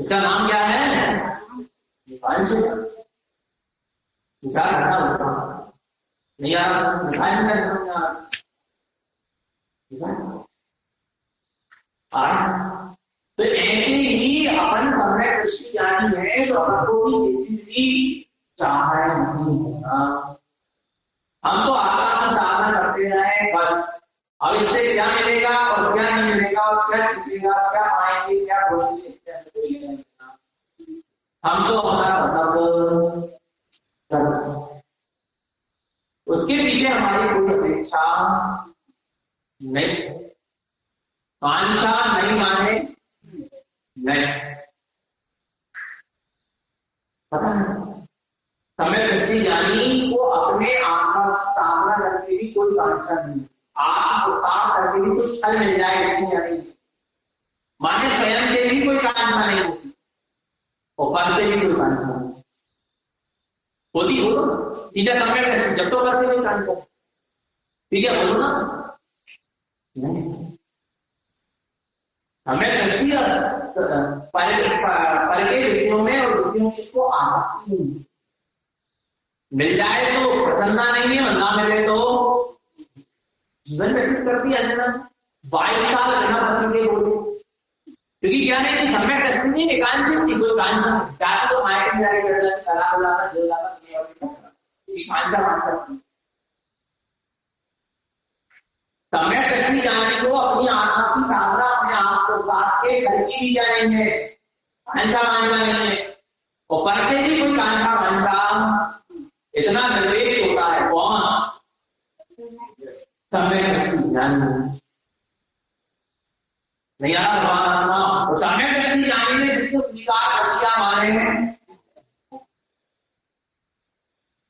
इसका नाम क्या है? विचार करना होता नहीं यार, तो ऐसे ही अपन समय दृष्टि ज्ञानी है तो अपन को भी चाह नहीं होगा। हम तो आत्मा की साधना करते रहे बस। अब इससे क्या मिलेगा और क्या नहीं मिलेगा और क्या सीखेगा, क्या पाएंगे, क्या बोलेंगे, हम तो हमारा मतलब उसके पीछे हमारी कोई अपेक्षा नहीं, कांक्षा नहीं माने नहीं। पता नहीं समय दृष्टि ज्ञानी को अपने आत्मा की साधना करके भी कोई कांक्षा नहीं, आत्म करके भी कुछ फल मिल जाए नहीं, माने स्वयं से भी कोई कांक्षा नहीं होती और फल से भी कोई कांक्षा नहीं होती। बोलो ठीक है, समय जब तो करते कोई कांक्षा, ठीक है बोलो ना, नहीं हमें दृष्टि पर के विषयों में और विषयों को आसक्ति नहीं, मिल जाए तो प्रसन्नता नहीं है और ना मिले तो जीवन व्यतीत करती है अंजना 22 साल रहना पसंद के बोले, क्योंकि क्या नहीं कि समय दृष्टि नहीं एकांत नहीं, कोई कांक्षा चाहे तो माइक में जाके करता खराब लाता जो लाता कांक्षा मानता। समय दृष्टि जाने को अपनी आत्मा की साधना अपने आप को साथ के खर्ची भी जाएंगे, कांक्षा मान जाएंगे और परते भी कोई कांक्षा मानता, इतना निर्देश होता है कौन? समय दृष्टि ज्ञान नहीं आ रहा। तो समय दृष्टि जाने में जिसको स्वीकार क्या माने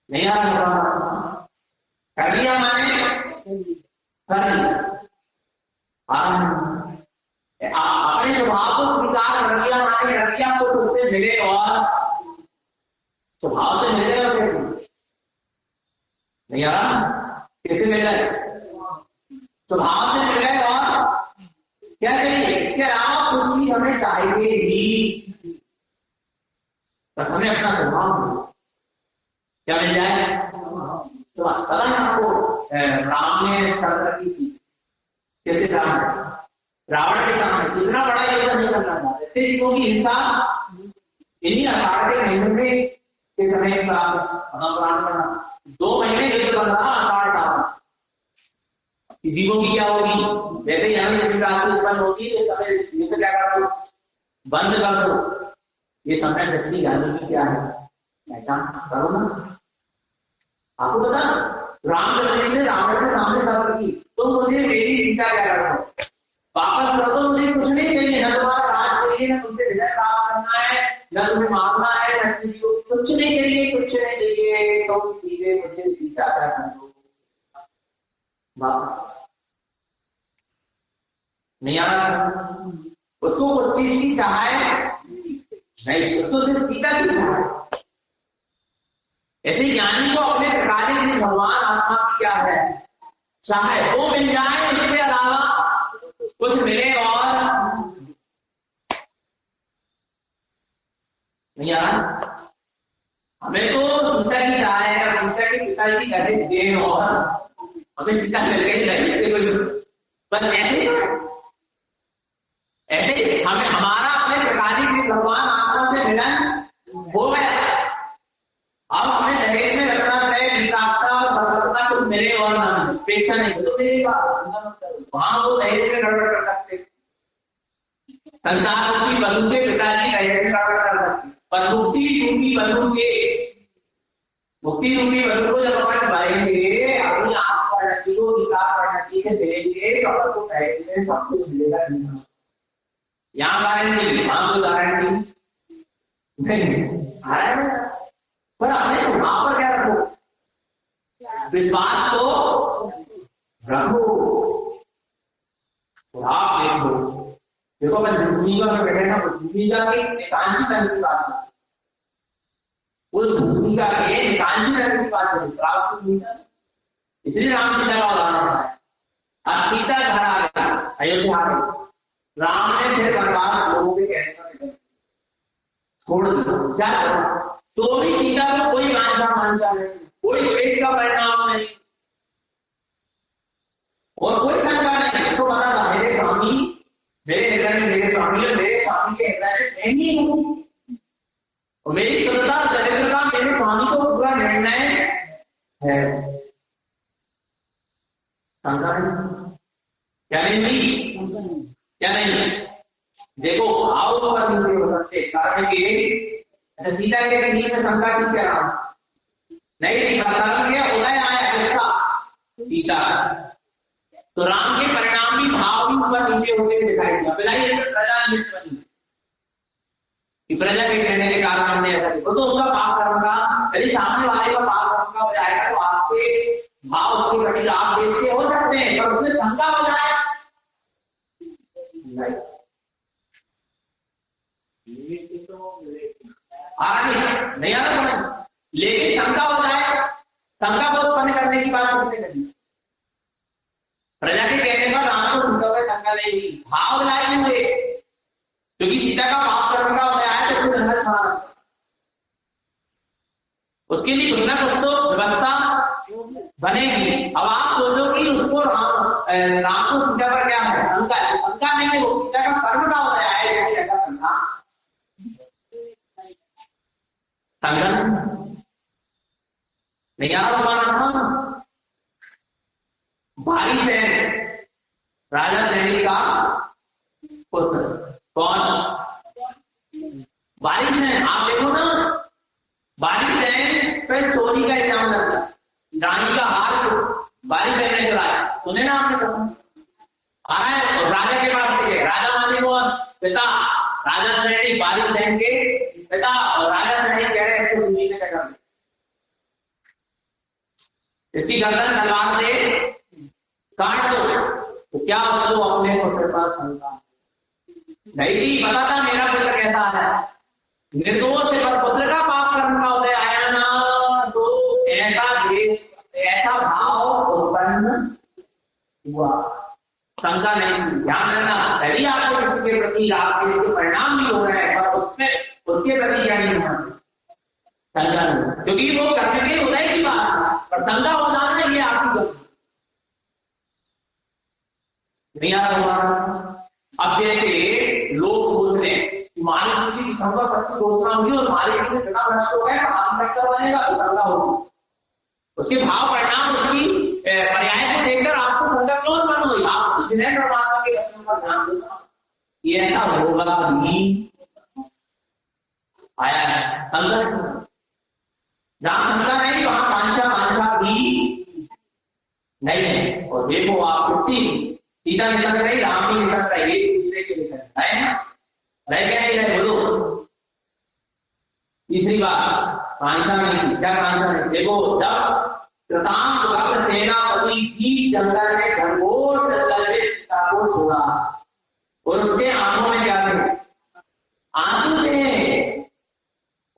नहीं आ रहा, कर दिया माने अपने स्वभाव को स्वीकार कर दिया माने रख दिया तो उससे मिले और स्वभाव से मिले और नहीं आ रहा, कैसे मिले? स्वभाव से मिले और क्या करिए, इसके अलावा कुछ भी हमें चाहिए ही, बस हमें अपना स्वभाव क्या मिल जाए। तो तरह आपको राम ने शर्त रखी थी, कैसे रावण के सामने कितना बड़ा युद्ध नहीं करना चाहते थे, क्योंकि हिंसा इन्हीं 18 के महीनों में के समय प्राण 2 महीने युद्ध कर रहा 18 का, जीवों की क्या होगी, वैसे ही हमें उत्पन्न होगी, युद्ध क्या कर दो, बंद कर दो। ये समय दृष्टि ज्ञानी की क्या है, ऐसा करो ना। आपको पता रामचंद्र ने रावण के सामने सफर की, तो मुझे मेरी चिंता क्या करो, वापस कर दो, मुझे कुछ नहीं चाहिए, न तुम्हारा राज चाहिए, न तुमसे विजय प्राप्त करना है, न तुम्हें मारना है, न किसी को कुछ नहीं चाहिए, कुछ नहीं चाहिए, तो सीधे मुझे सीधा कर दो नहीं आ रहा। उसको कुछ चीज की चाहे नहीं, उसको सिर्फ सीता की चाहे। ऐसे ज्ञानी को अपने प्रकार की भगवान आत्मा की क्या है, चाहे वो मिल जाए, इसके अलावा कुछ मिले और नहीं आ रहा। हमें तो सीता की चाहे और सीता के पिताजी कहते देन और हमें सीता मिल गई, बस ऐसे हमें हमारा अपने प्रकार की भगवान आत्मा से मिलन हो गया। अब हमें दहेज में रखना है विकासता और भगवता कुछ मिले और ना अपेक्षा नहीं, तो मेरी बात वहां वो दहेज में गड़बड़ कर सकते, संसार की बंधु के पिताजी दहेज में गड़बड़ कर सकते, पर मुक्ति रूपी बंधु के मुक्ति रूपी बंधु को जब अपन भाएंगे, अपनी आत्मा प्रगति को विकास प्रगति से देंगे तो अपन को दहेज में सब कुछ मिलेगा नहीं। यहाँ गारंटी, वहां तो गारंटी नहीं आ रहा है, पर अपने स्वभाव पर क्या रखो, विश्वास को रखो, स्वभाव देखो। देखो मैं भूमिका में बैठे ना, भूमिका की एकांकी करने की बात है, उस भूमिका के एकांकी करने की बात है, प्राप्त भूमिका। इसलिए राम सीता का उदाहरण है। अब सीता घर आ गया, अयोध्या आ गई, राम ने फिर वनवास लोगों के कहने पर छोड़ दो, क्या करो? तो भी सीता को कोई मानता नहीं, कोई द्वेष का परिणाम नहीं और कोई शंका नहीं। तो पता था मेरे स्वामी, मेरे हृदय में मेरे स्वामी है, मेरे स्वामी के हृदय में मैं ही हूँ और मेरी श्रद्धा चरित्र का मेरे स्वामी को पूरा निर्णय है। शंका नहीं, क्या नहीं, क्या नहीं? देखो भाव तो कर नहीं हो सकते, कारण कि सीता के कहीं में शंका की क्या नहीं, कारण क्या उदय आया ऐसा सीता, तो राम के परिणाम भी भाव भी ऊपर नीचे होते दिखाई दिया। पहले ये प्रजा मित्र बनी कि प्रजा के कहने के कारण हमने ऐसा किया, तो उसका पाप कर्म का यदि सामने वाले का पाप कर्म का हो जाएगा तो आपके भाव उसके प्रति आप देखते हो सकते हैं, पर उसमें शंका हो जाए नहीं आ रहा, लेकिन शंका हो जाए, शंका को उत्पन्न करने की बात किसने करी? प्रजा के कहने पर राम को उनका कोई शंका नहीं, भाव लाए हुए, क्योंकि सीता का पाप कर्म का हो जाए तो कुछ अंदर था, उसके लिए कुछ ना कुछ तो व्यवस्था बनेगी। अब आप सोचो कि उसको राम को सीता पर क्या है शंका है, शंका नहीं है, वो सीता का कर्म का हो जाए ऐसा शंका नहीं आ रहा। बारिश है राजा सैनी का पुत्र, कौन? बारिश है, आप देखो ना, बारिश है फिर चोरी का इल्जाम लगता, रानी का हार बारिश ने चलाया, सुने ना आपने कहा आया है राजा के पास से, राजा माने कौन? पिता राजा सैनी, बारिश सैन के पिता, और राजा सैनी कह रहे हैं तो सुनी ने क्या इसकी गर्दन तलवार से काट दो, तो क्या तो अपने पुत्र पर शंका नहीं, पता था मेरा पुत्र कैसा है, निर्दोष है, पर पुत्र का पाप कर्म का उदय आया ना, तो ऐसा भाव उत्पन्न हुआ, शंका नहीं। ध्यान रखना, तभी आपको किसी के प्रति आपके परिणाम भी हो रहे हैं, पर उसमें उसके प्रति क्या नहीं होना शंका नहीं, क्योंकि वो करने के उदय की बात है, पर शंका हो जाना ये आपकी गलती नहीं आ रहा। अब जैसे लोग बोलते हैं मालिक की शंका प्रति घोषणा होगी और मालिक से बिना नष्ट हो गया आत्महत्या बनेगा तो शंका होगी, उसके भाव परिणाम उसकी पर्याय को देखकर आपको शंका क्यों उत्पन्न हुई? आप जिन्हें परमात्मा के वचन पर ध्यान देना, ये ऐसा होगा भी आया है शंका, जहां शंका नहीं वहां कांक्षा भी नहीं है। और देखो आप कितनी सीता निकल रही, राम भी निकल रही, एक दूसरे के निकल रहे हैं, रह क्या नहीं रहे बोलो। तीसरी बात कांक्षा नहीं, क्या कांक्षा नहीं? देखो जब कृतांत सेनापति की जंगल में घनघोर जंगल में सीता को छोड़ा और उसके आंखों में क्या थे? आंसू थे।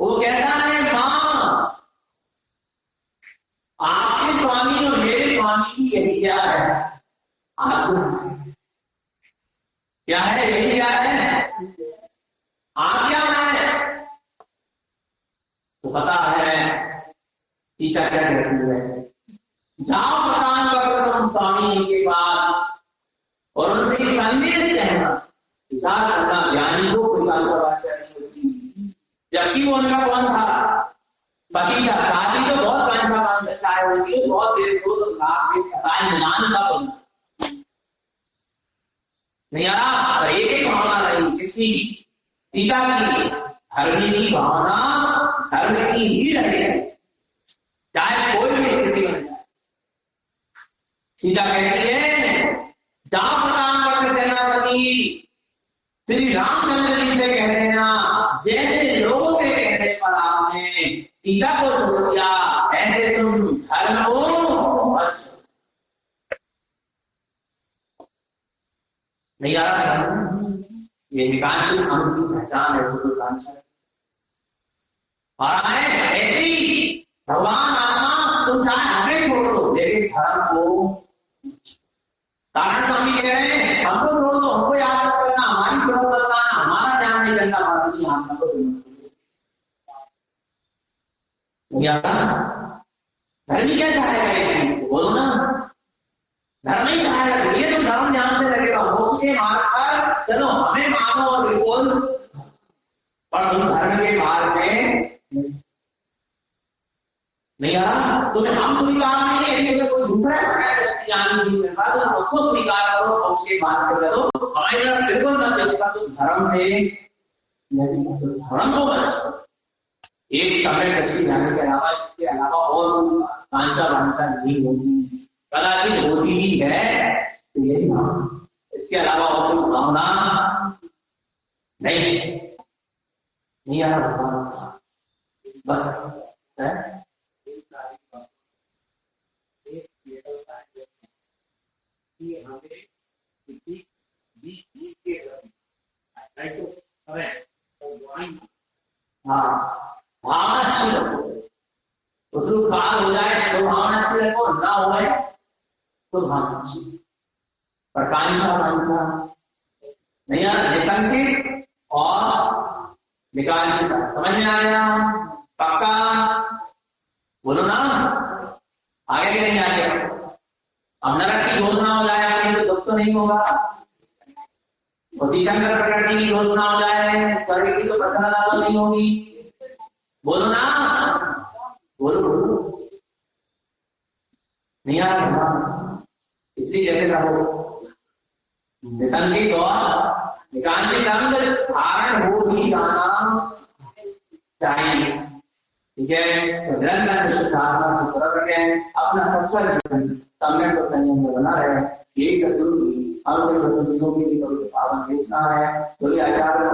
वो कहता है मां आपके स्वामी और मेरे स्वामी की यही क्या है? आंसू क्या है? यही क्या है? आप क्या है? तो पता है सीता क्या कहती है, जाओ प्रधान कर तुम स्वामी के पास और उनसे संदेश कहना, ज्ञानी को कोई बात का बात नहीं होती, जबकि वो उनका कौन था? पति था। शादी तो बहुत कांक्षा मान सकता है उनकी, बहुत देर को निदान का बनना नहीं आ रहा, पर एक एक भावना रही किसी सीता की, धर्म की भावना, धर्म की ही रहे, चाहे कोई भी स्थिति बन जाए। सीता कहती है जहां प्रदान करते सेनापति श्री रामचंद्र जी से कह देना, जैसे लोगों के कहने पर आपने सीता को छोड़ दिया, ऐसे तुम धर्म को नहीं आ रहा। ये निकांक्षी हम की पहचान है, वो कांक्षा और ऐसे ही भगवान आत्मा तुम चाहे हमें छोड़ दो, लेकिन धर्म को कारण स्वामी कह रहे हैं हमको छोड़ दो, हमको याद करना, हमारी प्रभु करना, हमारा ध्यान नहीं करना, हमारी आत्मा को या धर्म क्या चाहेगा ये बोलो ना, धर्म ही चाहेगा। ये तो धर्म ध्यान से लगेगा मोक्ष के मार्ग पर चलो हमें मानो और बिल्कुल, पर तुम धर्म के मार्ग में नहीं आ रहा, तुम्हें हम स्वीकार नहीं है, यदि कोई दूसरा ज्ञान नहीं मिल रहा तो उसको स्वीकार करो, मोक्ष के मार्ग पर चलो, हमारे बिल्कुल ना चलेगा तो धर्म से नहीं, तो धर्म को बच एक समय दृष्टि जाने के अलावा इसके अलावा और कांचा वांचा नहीं होगी, कदाचित होती ही है तो यही नाम, इसके अलावा और कोई भावना नहीं आ रहा बस है। हाँ भावना उसको काल हो जाए तो भावना अच्छी रखो, ना हो जाए तो भावना अच्छी, प्रकांक्षा नहीं यार निकंकित और निकांक्षित समझ में आ गया पक्का, बोलो ना आगे भी नहीं आगे। अब नरक की घोषणा हो जाए तो दुख तो नहीं होगा, तीर्थंकर प्रकृति की घोषणा हो जाए स्वर्ग की तो प्रसन्नता तो नहीं होगी, बोलो ना बोलो नहीं आ रहा, इसी जैसे रहो निकंकित और निकांक्षित अंग धारण हो ही जाना चाहिए, ठीक है। तो ग्रंथ अपना सबसे सम्यक और संयम में बना रहे, यही कसूर हम पावन है, आचार्य